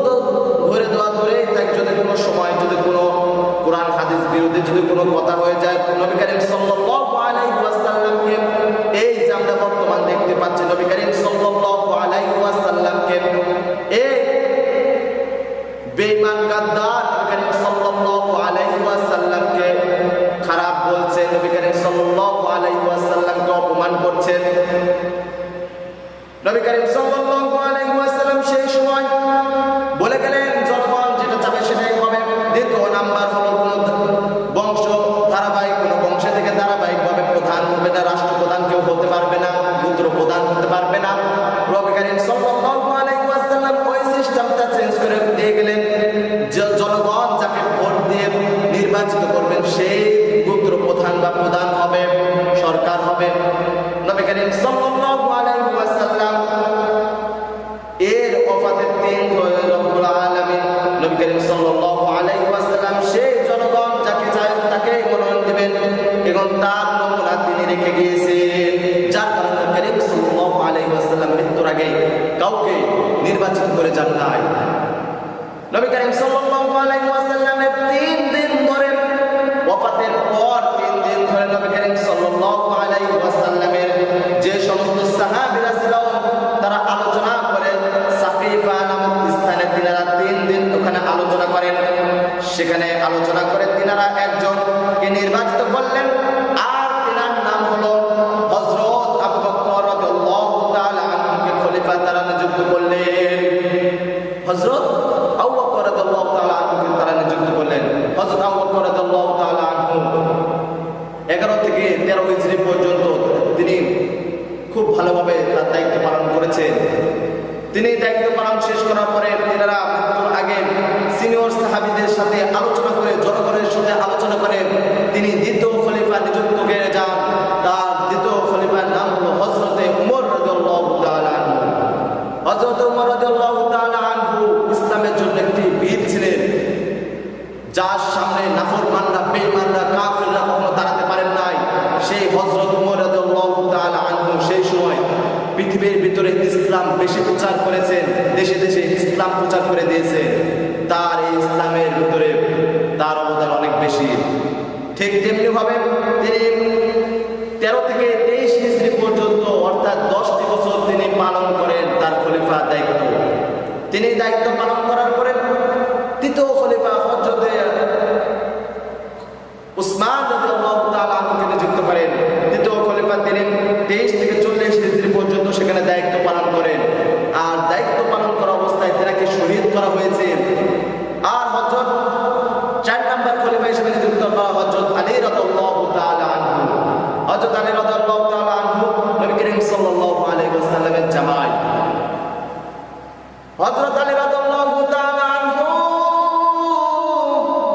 ধরে দেওয়া ধরে তাই যদি কোনো সময় যদি কোনো কোরআন হাদিস বিরোধী যদি কোনো কথা হয়ে যায়, নবী করিম সাল্লাল্লাহু আলাইহি ওয়াসাল্লামকে এই যে আমরা বর্তমান দেখতে পাচ্ছি, নবী করিম সাল্লাল্লাহু আলাইহি ওয়াসাল্লামকে এই বেঈমান গাদ্দার নবী করিম সাল্লাল্লাহু আলাইহি ওয়াসাল্লামকে খারাপ বলছে, নবী করিম সাল্লাল্লাহু আলাইহি ওয়াসাল্লামকে অপমান করছেন। নবী করিম সাল্লাল্লাহু আলাইহি ওয়াসাল্লাম সেই সময় বলে গেলেন, জনগণ যেটা চাবে সেটাই হবে। দ্বিতীয় নাম্বার হলো কোন বংশ ধারাবাহিক, কোন বংশে থেকে ধারাবাহিকভাবে প্রধান হবে না, রাষ্ট্রপ্রধান কেউ হতে পারবে না, গোত্র প্রধান হতে পারবে না। নবী করিম সাল্লাল্লাহু আলাইহি ওয়াসাল্লাম ওই সিস্টেমটা চেঞ্জ করে দিয়ে গেলেন। জনগণ যাকে ভোট দিয়ে নির্বাচিত করবেন সেই গোত্র প্রধান বা প্রধান হবে, সরকার হবে। নবী করিম সাল্লাল্লাহু আলাইহি ওয়াসাল্লাম এর ওফাতের দিন রব্বুল আলামিন নবী করিম সাল্লাল্লাহু আলাইহি ওয়াসাল্লাম সেই জনগণ যাকে চায় তাকে মনোনয়ন দিবেন এবং তার নমুনা তিনি রেখে গিয়েছেন। যার কারণে নবী করিম সাল্লাল্লাহু আলাইহি ওয়াসাল্লাম মৃত্যুর আগে কাউকে নির্বাচিত করে যান নাই। নবী করিম সাল্লাল্লাহু আলাইহি ওয়াসাল্লাম ওখানে আলোচনা করেন। সেখানে আলোচনা করে তিনারা একজনকে নির্বাচিত করলেন, আর তিনার নাম হলো হযরত আবু বকর রাদিয়াল্লাহু তাআলা আনহুকে খলিফা তারা নিযুক্ত করলেন। হযরত আবু বকর রাদিয়াল্লাহু তাআলা আনহুকে তারা নিযুক্ত করলেন। হযরত আবু বকর রাদিয়াল্লাহু তাআলা আনহু 11 থেকে 13 হিজরি পর্যন্ত তিনি খুব ভালোভাবে তার দায়িত্ব পালন করেছেন। তিনি দায়িত্ব পালন শেষ করার পরে তিনারা মৃত্যুর আগে সিনিয়র সাহাবীদের সাথে আলোচনা করে, জনগণের সাথে আলোচনা করে তিনি দ্বিতীয় খলিফা নিযুক্ত হয়ে যান। তার দ্বিতীয় খলিফার নাম হলো হযরতে উমর রাদিয়াল্লাহু তাআলা আনহু। হযরত উমর রাদিয়াল্লাহু তাআলা আনহু ইসলামের জন্য একটি বীর ছিলেন, যার সামনে নাফরমানরা, বেঈমানরা, কাফিররা কখনো দাঁড়াতে পারেন নাই। সেই হযরত উমর রাদিয়াল্লাহু তাআলা আনহু সেই সময় পৃথিবীর ভিতরে ইসলাম বেশি প্রচার করেছেন, দেশে দেশে ইসলাম প্রচার করে দিয়েছে। তার এই ইসলামের ভিতরে তার অবদান অনেক বেশি। ঠিক তেমনি ভাবে তিনি 13 থেকে 23 হিজরি পর্যন্ত অর্থাৎ 10টি বছর তিনি পালন করেন তার খলিফার দায়িত্ব। তিনি দায়িত্ব পালন করার পরে তৃতীয় খলিফা হযরতে উসমান রাদিয়াল্লাহু তাআলা আনহুকে নিযুক্ত করেন। তৃতীয় খলিফা তিনি 23 থেকে 40 হিজরি পর্যন্ত সেখানে দায়িত্ব পালন করেন। আর দায়িত্ব পালন করা অবস্থায় তাকে শহীদ করা হয়েছে। আর হযরত 4 নম্বর খলিফা হিসেবে নিযুক্ত করা হযরত আলী রাদিয়াল্লাহু তাআলা আনহু। হযরত আলী রাদিয়াল্লাহু তাআলা আনহু নবী করিম সাল্লাল্লাহু আলাইহি ওয়াসাল্লামের জামাই। হযরত আলী রাদিয়াল্লাহু তাআলা আনহু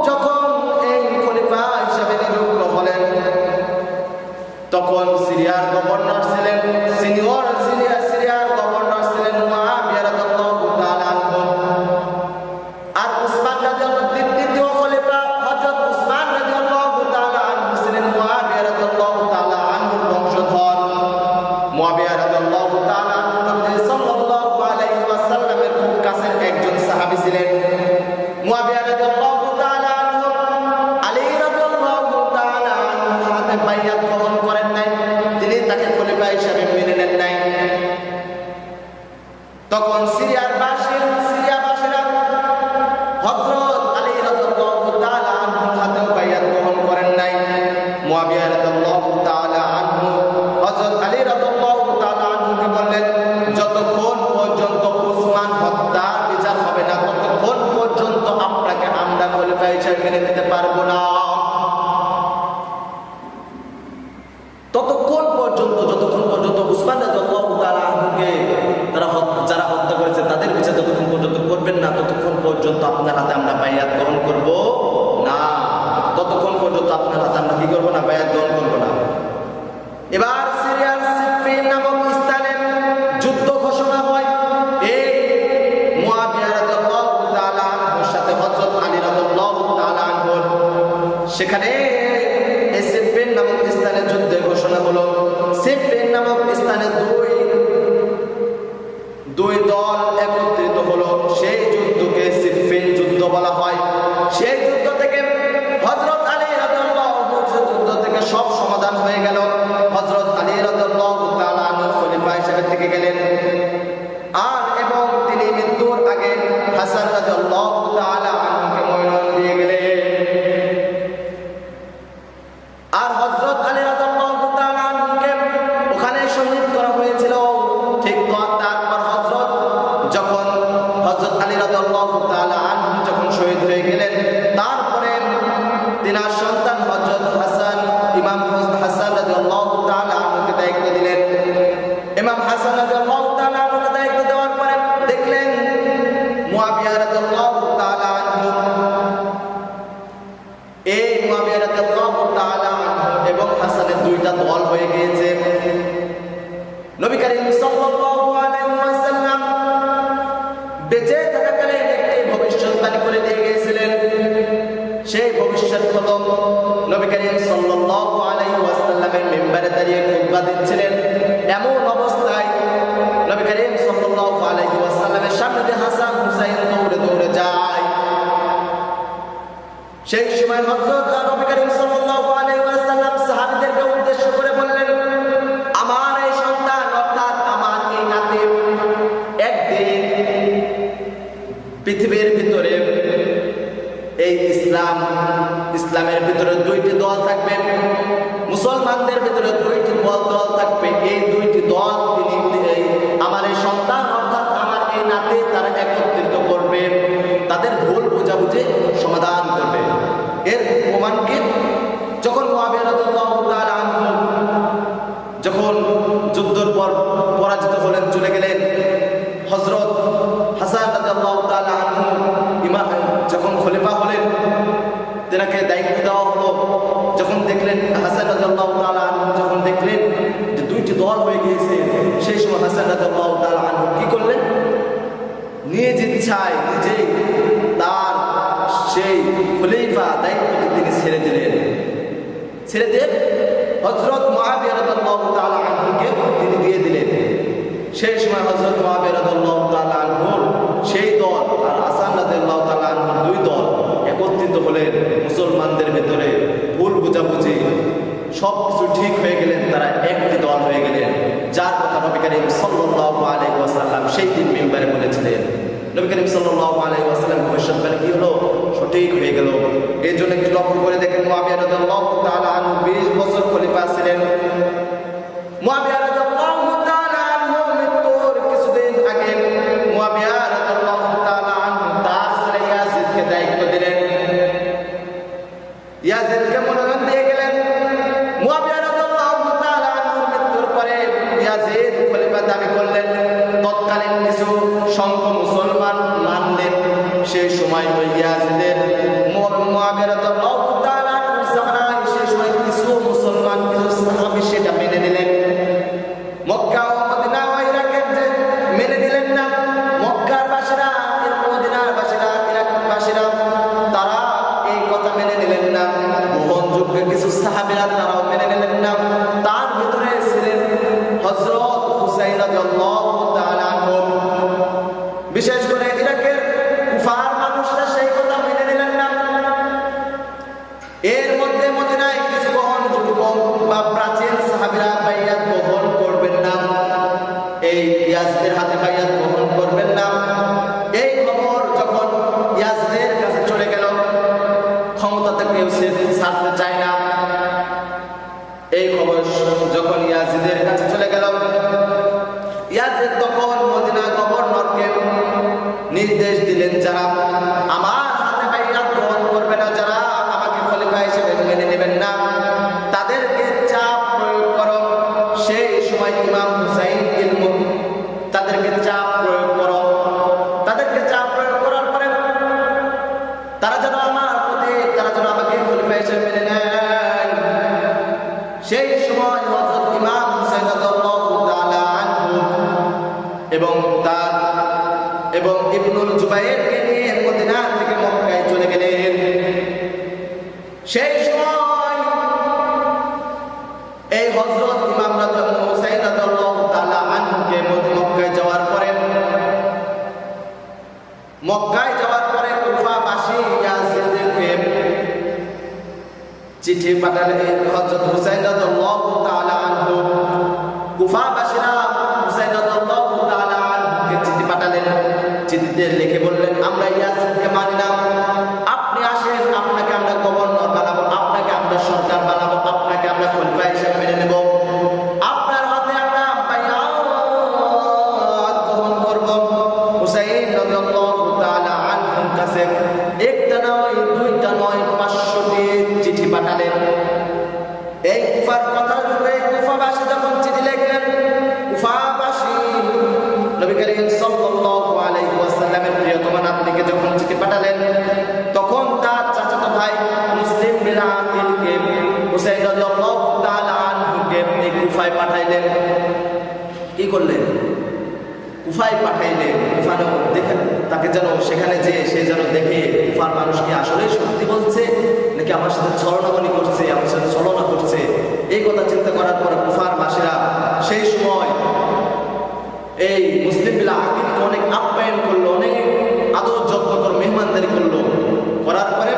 যখন এই খলিফা হিসেবে নিযুক্ত হলেন, তখন সিরিয়ার গভর্নর ছিলেন, সিরিয়ার গভর্নর ছিলেন মুআবিয়া রাদিয়াল্লাহু তাআলা আনহু। আর উসমান রাদিয়াল্লাহু দ্বিতীয় খলিফা হযরত উসমান রাদিয়াল্লাহু তাআলা আনহু ছিলেন মুআবিয়া রাদিয়াল্লাহু তাআলা আনহুর বংশধর। মুআবিয়া রাদিয়াল্লাহু তাআলা আনহু নবী সাল্লাল্লাহু আলাইহি ওয়াসাল্লামের খুব কাছের একজন সাহাবী ছিলেন। মুআবিয়া রাদিয়াল্লাহু তাআলা আনহু আলী রাদিয়াল্লাহু তাআলা আনহুর হাতে বাইয়াত গ্রহণ করেন নাই, তিনি তাকে খলিফা হিসেবে মেনে নেন নাই। তখন সিরিয়াবাসীরা হযরত আলী রাদিয়াল্লাহু তাআলা আনহুর হাতে বাইয়াত গ্রহণ করেন নাই। মুআবিয়া রাদিয়াল্লাহু তাআলা আনহু হযরত আলী রাদিয়াল্লাহু তাআলা আনহুকে বললেন, যতক্ষণ পর্যন্ত উসমান হত্যার বিচার হবে না ততক্ষণ পর্যন্ত আপনাকে আমরা খলিফা হিসেবে মেনে নিতে পারবো না। যতক্ষণ পর্যন্ত উসমান রাদিয়াল্লাহু তাআলা আনহুকে যারা হত্যা করেছে তাদের বিচার যতক্ষণ পর্যন্ত করবেন না ততক্ষণ পর্যন্ত আপনার হাতে আমরা বাইয়াত গ্রহণ করব না। ততক্ষণ পর্যন্ত আপনার হাতে আমরা কি করব না? বাইয়াত গ্রহণ করব না। এবার সিরিয়ার সিফিন নামক স্থানে যুদ্ধ ঘোষণা হয় এই মুআবিয়া রাদিয়াল্লাহু তাআলা আনহুর সাথে হযরত আলী রাদিয়াল্লাহু তাআলা আনহুর। সেখানে এই সিফিন নামক স্থানে যুদ্ধের ঘোষণা হলো। সিফিন নামক স্থানে দুই দল একত্রিত হলো। সেই যুদ্ধকে সিফিন যুদ্ধ বলা হয়। সেই যুদ্ধ থেকে হযরত আলী রাদিয়াল্লাহু যুদ্ধ থেকে সব সমাধান হয়ে গেল। হযরত আলী রাদিয়াল্লাহু তাআলা আনহু খলিফা হিসেবে থেকে গেলেন। আর এবং তিনি মৃত্যুর আগে হাসান রাদিয়াল্লাহু তাআলা আনহুকে মনোনয়ন দিয়ে গেলেন। আর হযরত আলী রাদিয়াল্লাহু তাআলা আনহুকে ওখানে শহীদ করা হয়েছিল। ঠিক তারপর যখন হযরত আলী রাদিয়াল্লাহু তাআলা আনহু যখন শহীদ হয়ে গেলেন, তারপরে তিনার সন্তান হযরত ইমাম হাসান রাদিয়াল্লাহু তাআলা আনহুকে দায়িত্ব দিলেন। ইমাম হাসান রাদিয়াল্লাহু তাআলা আনহুকে দায়িত্ব দেওয়ার পরে দেখলেন মুআবিয়া রাদিয়াল্লাহু তাআলা আনহু, এই মুআবিয়া রাদিয়াল্লাহু তাআলা আনহু এবং হাসানের দুইটা দল হয়ে গিয়েছে। নবী করিম সাল্লাল্লাহু আলাইহি ওয়াসাল্লাম বেঁচে থাকাকালীন একটি ভবিষ্যৎবাণী করে দিয়ে গিয়েছিলেন। সেই ভবিষ্যৎ হলো নবী করিম সাল্লাল্লাহু আলাইহি ওয়াসাল্লামের মিম্বারে দাঁড়িয়ে খুতবা দিচ্ছিলেন। এমন অবস্থায় নবী করিম সাল্লাল্লাহু আলাইহি ওয়াসাল্লামের সামনে দিয়ে হাসান হুসাইন দৌড়ে দৌড়ে যায়। সেই সময় হযরত নবী করিম সাল্লাল্লাহু আলাইহি ওয়াসাল্লাম সাহাবীদেরকে উদ্দেশ্য করে বললেন, আমার এই সন্তান অর্থাৎ আমার এই নাতি একদিন পৃথিবীর ভিতরে এই ইসলামের ভিতরে দুইটি দল থাকবে, মুসলমানদের ভিতরে দুইটি দল থাকবে। এই দুইটি দল আমার এই সন্তান অর্থাৎ আমার এই নাতি তারা একত্রিত করবে, তাদের ভুল বোঝাবুঝি সমাধান করবে। এর প্রমাণকে যখন মুআবিয়া রাদিয়াল্লাহু তাআলা আনহু যখন যুদ্ধের পর পরাজিত হলেন, চলে গেলেন, হযরত হাসান রাদিয়াল্লাহু তাআলা আনহু যখন খলিফা হলেন, তেনাকে দায়িত্ব দেওয়া হলো। যখন দেখলেন হাসান রাদিয়াল্লাহু তাআলা আনহু যখন দেখলেন যে দুইটি দল হয়ে গিয়েছে, সেই সময় হাসান রাদিয়াল্লাহু তাআলা আনহু কি করলেন? নিজ ইচ্ছায় নিজেই তার সেই খলিফা দায়িত্বকে তিনি ছেড়ে দিলেন। ছেড়ে দিয়ে হযরত মুআবিয়া রাদিয়াল্লাহু তাআলা আনহুকে তিনি দিয়ে দিলেন। সেই সময় হযরত মুআবিয়া রাদিয়াল্লাহু তাআলা আনহুর সেই দল আর হাসান রাদিয়াল্লাহু তাআলা আনহুর দুই দল একত্রিত হলেন। মুসলমানদের ভিতরে ভুল বোঝাবুঝি সব কিছু ঠিক হয়ে গেলেন, তারা একটি দল হয়ে গেলেন, যার কথা নবী করিম সাল্লাল্লাহু আলাইহি ওয়াসাল্লাম সেই দিন মিম্বারে বলেছিলেন। নবী করিম সাল্লাল্লাহু আলাইহি ওয়াসাল্লাম ভবিষ্যৎবাণী কি হলো? সঠিক হয়ে গেল। এই জন্য একটু লক্ষ্য করে দেখেন, মুআবিয়া রাদিয়াল্লাহু তাআলা আনহু 20 বছর খলিফা ছিলেন। মুআবিয়া রাদিয়াল্লাহু তাআলা আনহু মৃত্যুর কিছুদিন আগে মুআবিয়া রাদিয়াল্লাহু তাআলা আনহু তার ছেলে ইয়াজিদকে দায়িত্ব দিলেন। ইয়াজিদকে মনোনয়ন দিয়ে গেলেন। মুআবিয়া রাদিয়াল্লাহু তাআলা আনহুর মৃত্যুর পরে ইয়াজিদ খলিফা দাবি করলেন। তৎকালীন কিছু সংখ্যক মুসলমান মানলেন। সেই সময় ওই ইয়াজিদের মুআবিয়া রাদিয়াল্লাহু তাআলা আনহুর জামানায় সেই সময় কিছু মুসলমান, কিছু সাহাবী সেটা মেনে নিলেন। মক্কা ও মদিনা ও ইরাকের যে মেনে নিলেন না, মক্কার বাসীরা, মদিনার বাসীরা, ইরাকের বাসীরা তারা এই কথা মেনে নিলেন না। গ্রহণযোগ্য কিছু সাহাবীরা তারাও মেনে নিলেন না। তার ভিতরে ছিলেন হযরত হুসাইন রাদিয়াল্লাহু তাআলা আনহু। বিশেষ করে ইরাকের কুফার মানুষরা সেই কথা মেনে নিলেন না। এর মধ্যে মদিনায় কিছু গ্রহণযোগ্য বা প্রাচীন সাহাবীরা বাইয়াত গ্রহণ করবেন না, এই ইয়াজিদের হাতে বাইয়াত গ্রহণ করবেন না। এই খবর যখন ইয়াজিদের কাছে চলে গেল, ক্ষমতাতে কেউ ছাড়তে চায় না। এই খবর যখন ইয়াজিদের কাছে চলে গেল, ইয়াজিদ তখন মদিনা গভর্নরকে নির্দেশ দিলেন, যারা আমার হাতে বাইয়াত গ্রহণ করবে না, যারা আমাকে খলিফা হিসেবে মেনে নেবেন না, তাদেরকে চাপ প্রয়োগ করো। সেই সময় ইমাম হুসাইন তাদেরকে চাপ প্রয়োগ করো। তাদেরকে চাপ প্রয়োগ করার পরে তারা যেন আমাকে খলিফা হিসেবে মেনে নেয়। সেই সময় হযরত ইমাম হুসাইন রাদিয়াল্লাহু তাআলা আনহু এবং ইবনুল জুবাইরকে নিয়ে মদিনা থেকে মক্কায় চলে গেলেন। সেই সময় এই হযরত ইমাম হুসাইন রাদিয়াল্লাহু তাআলা আনহুকে মক্কায় যাওয়ার পরে কুফাবাসী ইয়াজিদকে চিঠি পাঠালেন। হযরত হুসাইন রাদিয়াল্লাহু তাআলা আনহু কুফাবাসীরা হুসাইন রাদিয়াল্লাহু তাআলা আনহুকে চিঠি পাঠালেন। চিঠিতে লিখে বললেন, আমরা ইয়াজিদকে মানি না, আপনি আসেন, আপনাকে আমরা গভর্নর বানাবো, আপনাকে আমরা সরকার বানাবো, আপনাকে আমরা খলিফা হিসেবে মেনে নেব, আপনার হাতে আমরা বাইয়াত গ্রহণ করব। হুসাইন রাদিয়াল্লাহু তাআলা আনহুর কাছে একটা নয়, দুইটা নয়, 500টি চিঠি পাঠালেন। এই কুফার কথা শুনে কুফাবাসী যখন চিঠি লিখলেন, কুফাবাসী নবী করিম সাল্লাল্লাহু আলাইহি ওয়াসাল্লামের প্রিয়তম নাতনিকে যখন চিঠি পাঠালেন, তখন তার চাচাতো ভাই মুসলিম বিন আকিলকে হুসাইন রাদিয়াল্লাহু তাআলা আনহুকে কুফায় পাঠাইলেন। কি করলেন? কুফায় পাঠাইলেন। কুফানো দেখেন, তাকে যেন সেখানে যে সে যেন দেখে কুফার মানুষ কি আসলে সত্যি বলছে নাকি আমার সাথে ছলনামনি করছে, আমার সাথে ছলনা করছে, এই কথা চিন্তা করার পর কুফার বাসীরা সেই সময় এই মুসলিম বিন আকিলকে অনেক আপ্যায়ন করলো, অনেক আদর যত্ন করে মেহমানদারি করলো। করার পরে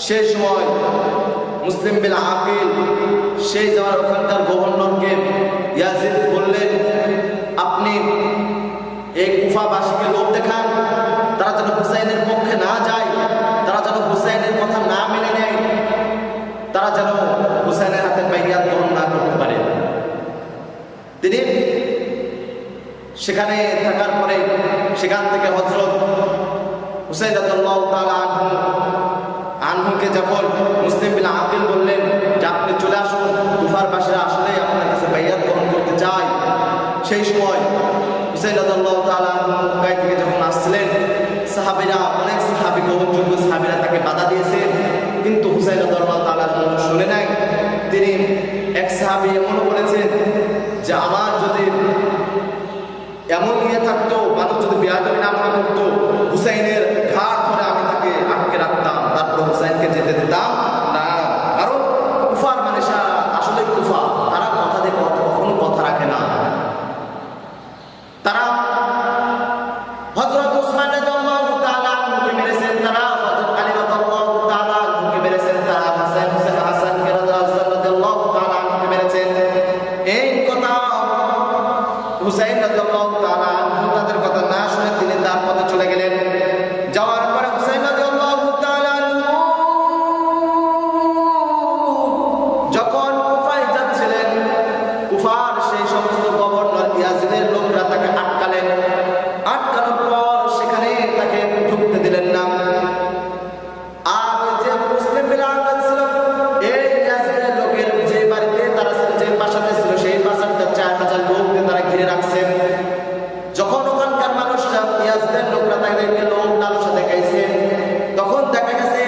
সেই সময় মুসলিম বিন আকিল সেই যাওয়ার ওখানকার গভর্নরকে ইয়াজিদ বললেন, আপনি এই কুফাবাসীকে লোভ দেখান, তারা যেন হুসাইনের পক্ষে না যায়, তারা সেখানে থাকার পরে সেখান থেকে হযরত হুসাইন রাদিয়াল্লাহু তাআলা আনহুকে যখন মুসলিম বিন আকিল বললেন যে আপনি চলে আসুন, কুফার বাসীরা আসলে আপনার কাছে বাইয়াত গ্রহণ করতে চায়, সেই সময় হুসাইন রাদিয়াল্লাহু তাআলা আনহু মক্কা থেকে যখন আসছিলেন, সাহাবীরা অনেক সাহাবী গ্রহণযোগ্য সাহাবীরা তাকে বাধা দিয়েছে, কিন্তু হুসাইন রাদিয়াল্লাহু তাআলা শুনে নাই। তিনি এক সাহাবী এমন বলেছেন যে আমার যদি এমন নিয়ে থাকতো, মানুষ যদি বেয়াদবি না মনে করতো, হুসাইনের ঘাট ধরে আমি তাকে আটকে রাখতাম, তারপর হুসাইনকে যেতে দিতাম না। কারণ কুফার মানুষরা আসলে কুফা, তারা কথা দিয়ে কখনো কথা রাখে না। তারা হযরত উসমান রাদিয়াল্লাহু তাআলা আনহুকে মেরেছেন, তারা হযরত আলী রাদিয়াল্লাহু তাআলা আনহুকে মেরেছেন, তারা হাসানকে রাদিয়াল্লাহু তাআলা আনহুকে মেরেছেন। এই কথা হুসাইন রাদিয়াল্লাহু তাআলা আনহু তাদের কথা না শুনে তিনি তার পথে চলে গেলেন। যাওয়ার পরে হুসাইন রাদিয়াল্লাহু তাআলা আনহু যখন কুফায় যাচ্ছিলেন, কুফার সেই সমস্ত গভর্নর ইয়াজিদের লোকরা তাকে আটকালেন। আটকানোর পর সেখানে তাকে ঢুকতে দিলেন না। আর যে মুসলিম বিন আকিল ছিল, এই ইয়াজিদের লোকের যে বাড়িতে তারা যে প্রাসাদে ছিল, সেই প্রাসাদটা 4000 লোককে তারা ঘিরে রাখছেন। যখন ওখানকার মানুষরা ইয়াজিদের লোকরা তাদেরকে লোক লালসা দেখাইছে, তখন দেখা গেছে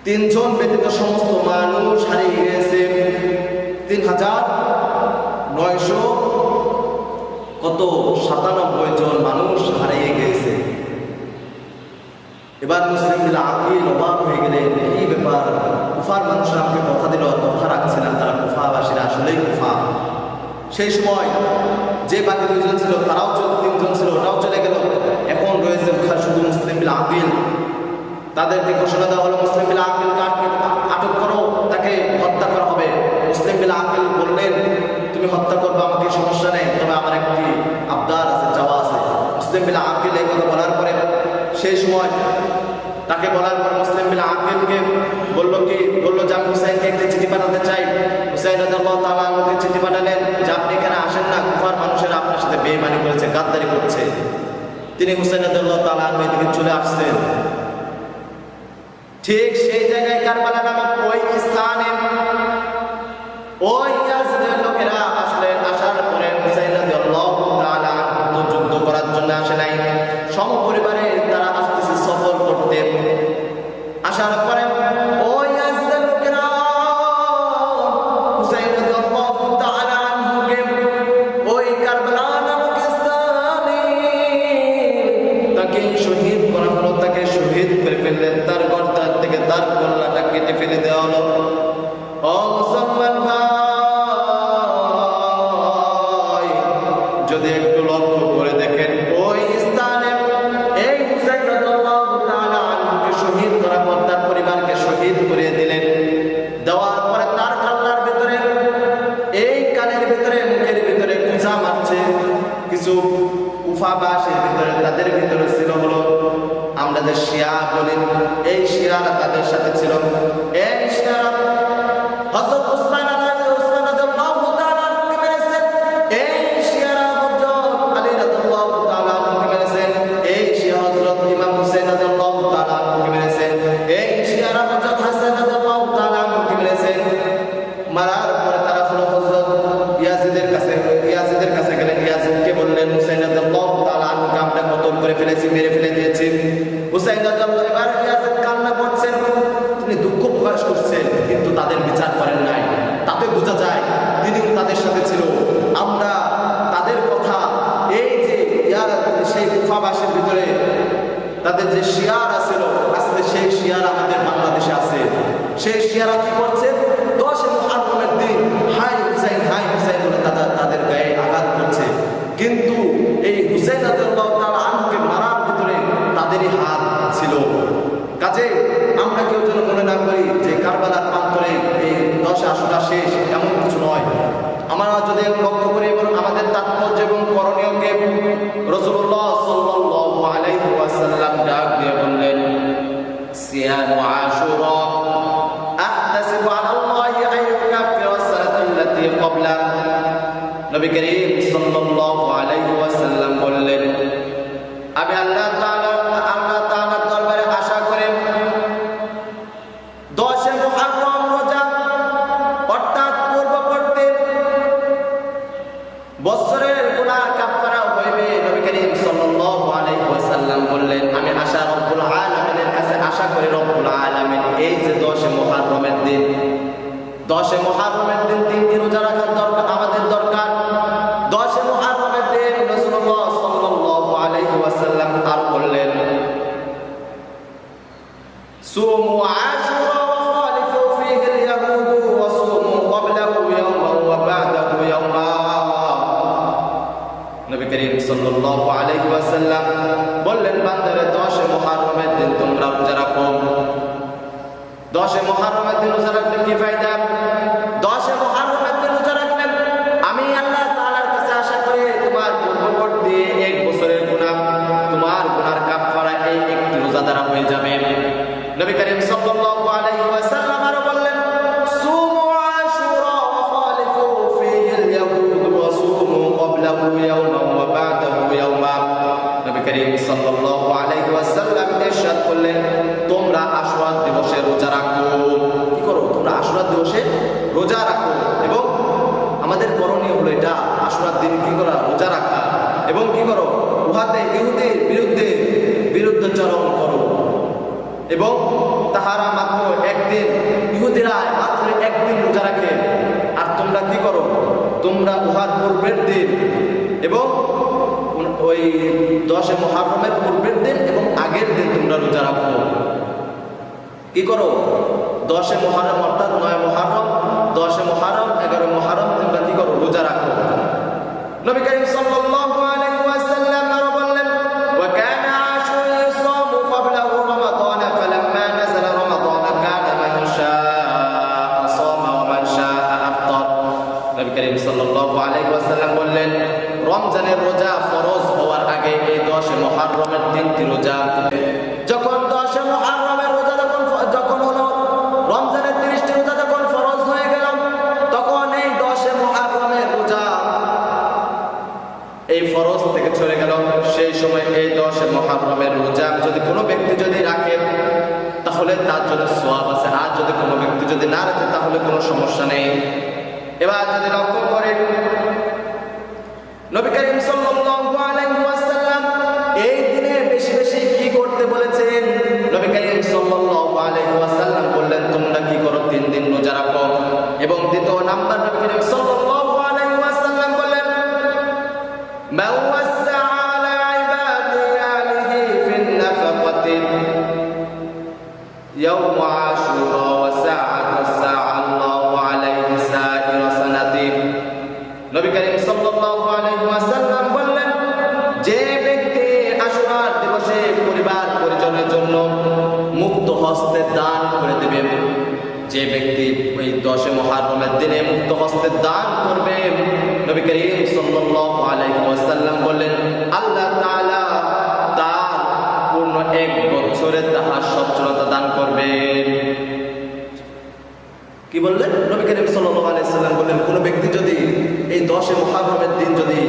3 জন ব্যতীত সমস্ত মানুষ হারিয়ে গেছে। 3997 জন মানুষ হারিয়ে গেছে। এবার মুসলিম বিন আকিল অবাক হয়ে গেলেন, কি ব্যাপার, কুফার মানুষরা আমাকে কথা দিল, কথা রাখছে না, তারা কুফাবাসীরা আসলেই কুফা। সেই সময় যে বাকি 2 জন ছিল, তারাও 3 জন ছিল, ওটাও চলে গেল। এখন রয়েছে শুধু মুসলিম বিন আকিল। তাদেরকে ঘোষণা দেওয়া হলো, মুসলিম বিন আকিলকে আটক করো, তাকে হত্যা করা হবে। মুসলিম বিন আকিল বললেন, তুমি হত্যা করবে, আমাকে সমস্যা নেই, তবে আমার একটি আবদার আছে, চাওয়া আছে। মুসলিম বিন আকিল এই কথা বলার পরে, সেই সময় তাকে বলার পর মুসলিম বিন আকিলকে বলল যে আমি হুসাইনকে একটি চিঠি পাঠাতে চাই। হুসাইন রাদিয়াল্লাহু তাআলা আনহুকে চিঠি পাঠালেন যে আপনি এখানে আসেন না, কুফার মানুষেরা আপনার সাথে বেঈমানি করেছে, গাদ্দারি করছে। তিনি হুসাইন রাদিয়াল্লাহু তাআলা আনহু এদিকে চলে আসছেন। ঠিক সেই জায়গায় কারবালা নামক ওই স্থানে ওই ইয়াজিদের লোকেরা আসলেন। আসার পরে হুসাইন রাদিয়াল্লাহু তাআলা আনহু যুদ্ধ করার জন্য আসে নাই, সমপরিবারে তারা আসতেছে সফর করতে। আসার পরে ওই ইয়াজিদের লোকেরা হুসাইন রাদিয়াল্লাহু তাআলা আনহুকে ওই কারবালা নামক স্থানে তাকে শহীদ করা হলো, তাকে শহীদ করে ফেললেন। তার গর্দান থেকে তার কল্লাটা কেটে ফেলে দেওয়া হলো। ও মুসলমান ভাই, যদি একটু লক্ষ্য করে দেখেন, ওই স্থানে এই হুসাইন রাদিয়াল্লাহু তাআলা আনহুকে শহীদ করার পর তার পরিবারকে শহীদ করে দিলেন। দেওয়ার পরে তার কাল্লার ভিতরে, এই কানের ভিতরে, মুখের ভিতরে কুচা মারছে। কিছু কুফাবাসীর ভিতরে, তাদের ভিতরে ছিল হলো আমরা যে শিয়া বলি, এই শিয়ারা তাদের সাথে ছিল। এই শিয়ারা হযরত উসমান রাদিয়াল্লাহু তাআলা আনহুকে মেরেছেন। এই শিয়ারা হযরত আলী রাদিয়াল্লাহু তাআলা আনহুকে মেরেছেন। এই শিয়া হযরত ইমাম হুসাইন রাদিয়াল্লাহু তাআলা আনহুকে মেরেছেন। এই শিয়ারা হযরত হাসান রাদিয়াল্লাহু তাআলা আনহুকে মেরেছেন। মারার পরে তারা হলো হযরত ইয়াজিদের কাছে গেলেন। ইয়াজিদকে বললেন, হুসাইন রাদিয়াল্লাহু তাআলা আনহুকে আমরা কতল করে ফেলেছি, মেরে ফেলে দিয়েছি। হুসাইন রাদিয়াল্লাহু এবার ইয়াজিদ কান্না করছেন, তিনি দুঃখ প্রকাশ করছেন, কিন্তু তাদের বিচার করেন নাই। তাতে বোঝা যায় তিনি তাদের সাথে ছিল। আমরা তাদের কথা, এই যে সেই কুফাবাসীর ভিতরে তাদের যে শিয়ারা ছিল, আজকে সেই শিয়ারা আমাদের বাংলাদেশে আছে। সেই শিয়ারা কি করছে, 10 মুহররমের দিন হাই হুসাইন বলে তাদের গায়ে আঘাত করছে। কিন্তু এই হুসাইন রাদিয়াল্লাহু তাআলা আনহুকে মারার ভিতরে তাদেরই হাত ছিল। কাজে আমরা কেউ যেন মনে না করি যে কারবালার প্রান্তরে এই 10 আশুরা শেষ, এমন কিছু নয়। আমরা যদি লক্ষ্য করি এবং আমাদের তাৎপর্য এবং করণীয়কে রাসূলুল্লাহ সাল্লাল্লাহু আলাইহি ওয়াসাল্লাম ডাক দিয়ে বললেন, সিয়ামু আশুরা আহতাসিবু আলাল্লাহি আন ইউকাফিরা সালাতাল্লাতী ক্বাবলা। নবী করিম 10 মুহররমের দিন 3টি রোজা রাখার দরকার আমাদের দরকার। 10 মুহররমের দিন রাসূলুল্লাহ সাল্লাল্লাহু আলাইহি ওয়াসাল্লাম আর বললেন, সুমু আশুরা ওয়া খালিফু ফীহি আল-ইয়াহুদ ওয়া সুমু ক্বাবলাহু ইয়াওমান ওয়া বা'দাহু ইয়াওমা। নবী করিম সাল্লাল্লাহু আলাইহি ওয়াসাল্লাম বললেন, বান্দারে 10 মুহররমের দিন তোমরা রোজা রাখো। 10 মুহররমের দিন রোজা রাখলে কি ফায়দা? 10 মুহররমের দিন রোজা রাখলে আমি আল্লাহ তাআলার কাছে আশা করি তোমার পূর্ববর্তী 1 বছরের গুনাহ, তোমার গুনার কাফারা এই একটি রোজা দ্বারা হয়ে যাবে। নবী করিম সাল্লাল্লাহু আলাইহি ওয়াসাল্লাম আরো বললেন, সুমু আশুরা ওয়া খালিফু ফীহি আল-ইয়াহুদ ওয়া সুমু ক্বাবলাহু ইয়াওমান ওয়া বা'দাহু ইয়াওমা। নবী করিম সাল্লাল্লাহু আলাইহি ওয়াসাল্লাম ইরশাদ করলেন, তোমরা আশুরা দিবসে রোজা রাখো। কি করো? তোমরা আশুরা দিবসে রোজা রাখো। এবং আমাদের করণীয় হলো এটা, আশুরার দিন কি করা? রোজা রাখা। এবং কি করো? উহাতে ইহুদির বিরুদ্ধাচরণ করো। এবং তাহারা মাত্র একদিন, ইহুদিরা মাত্র একদিন রোজা রাখে, আর তোমরা কি করো? তোমরা উহার পূর্বের দিন এবং ওই 10 মুহররমের পূর্বের দিন এবং আগের দিন তোমরা রোজা রাখো। কি করো? 10 মুহররম অর্থাৎ 9 মুহররম, 10 মুহররম, 11 মুহররম তোমরা কি করো? রোজা রাখো। নবী করিম সাল্লাল্লাহু আলাইহি ওয়াসাল্লাম আরো বললেন, ওয়া কানা আশুরা ইয়াসামু ক্বাবলাহু রমাদান ফালাম্মা নাযালা রমাদান কানা মান শাআ সামা ওয়া মান শাআ আফতার। নবী করিম সাল্লাল্লাহু আলাইহি ওয়াসাল্লাম বললেন, রমজানের রোজা ফরজ হওয়ার আগে এই 10 মুহররমের 3টি রোজা, যখন 10 মুহররমের রোজা যখন হলো, রমজানের 30টি রোজা যখন ফরজ হয়ে গেল, তখন এই 10 মুহররমের রোজা এই ফরজ থেকে চলে গেল। সেই সময় এই 10 মুহররমের রোজা যদি কোনো ব্যক্তি যদি রাখে তাহলে তার জন্য সওয়াব আছে, আর যদি কোনো ব্যক্তি যদি না রাখে তাহলে কোনো সমস্যা নেই। এবার যদি লক্ষ্য করেন, নবী করিম সাল্লাল্লাহু আলাইহি ওয়াসাল্লাম এই দিনে বেশি বেশি কি করতে বলেছেন? নবী করিম সাল্লাল্লাহু আলাইহি ওয়াসাল্লাম বললেন, তোমরা কি করো? 3 দিন রোজা রাখো। এবং দ্বিতীয় নাম্বার, নবী করিম সাল্লাল্লাহু আলাইহি ওয়াসাল্লাম বললেন, মান ওয়াসআ আলা ইবাদিহি ফিন নাফাকাতি ইয়াওম আশুরা ওয়া সাআ আল্লাহু আলাইহি সাইরা সানাতি। নবী করিম সাল্লাল্লাহু আলাইহি ওয়াসাল্লাম বললেন, যে ব্যক্তি আশুরার দিবসে পরিবার পরিজনের জন্য মুক্ত হস্তে দান করে দেবে, যে ব্যক্তি ওই 10 মুহররমের দিনে মুক্ত হস্তে দান করবে, নবী করিম সাল্লাল্লাহু আলাইহি ওয়াসাল্লাম বললেন, আল্লাহ তাআলা তার পূর্ণ 1 বছরে তাহার সচ্ছলতা দান করবেন। কি বললেন? নবী করিম সাল্লাল্লাহু আলাইহি ওয়াসাল্লাম বললেন, কোন ব্যক্তি যদি এই 10 মুহররমের দিন যদি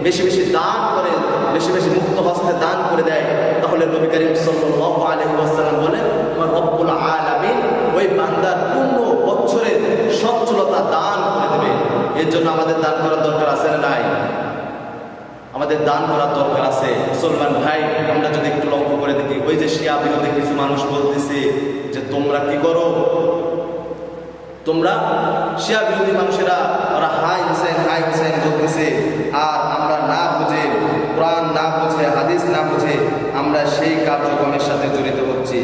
বেশি বেশি দান করে, বেশি বেশি মুক্ত হস্তে দান করে দেয়, তাহলে নবী করিম সাল্লাল্লাহু আলাইহি ওয়াসাল্লাম বলেন, আমার রব্বুল আলামিন ওই বান্দার পূর্ণ বছরের সচ্ছলতা দান করে দেবে। এর জন্য আমাদের দান করার দরকার আছে না নাই? আমাদের দান করার দরকার আছে। মুসলমান ভাই, আমরা যদি একটু লক্ষ্য করে দেখি, ওই যে শিয়া বিরোধী কিছু মানুষ বলতেছে যে তোমরা কি করো? তোমরা শিয়া বিরোধী মানুষেরা ওরা হাই হোসেন বলতেছে, আর আমরা না বুঝে, কোরআন না বুঝে, হাদিস না বুঝে আমরা সেই কার্যক্রমের সাথে জড়িত হচ্ছি।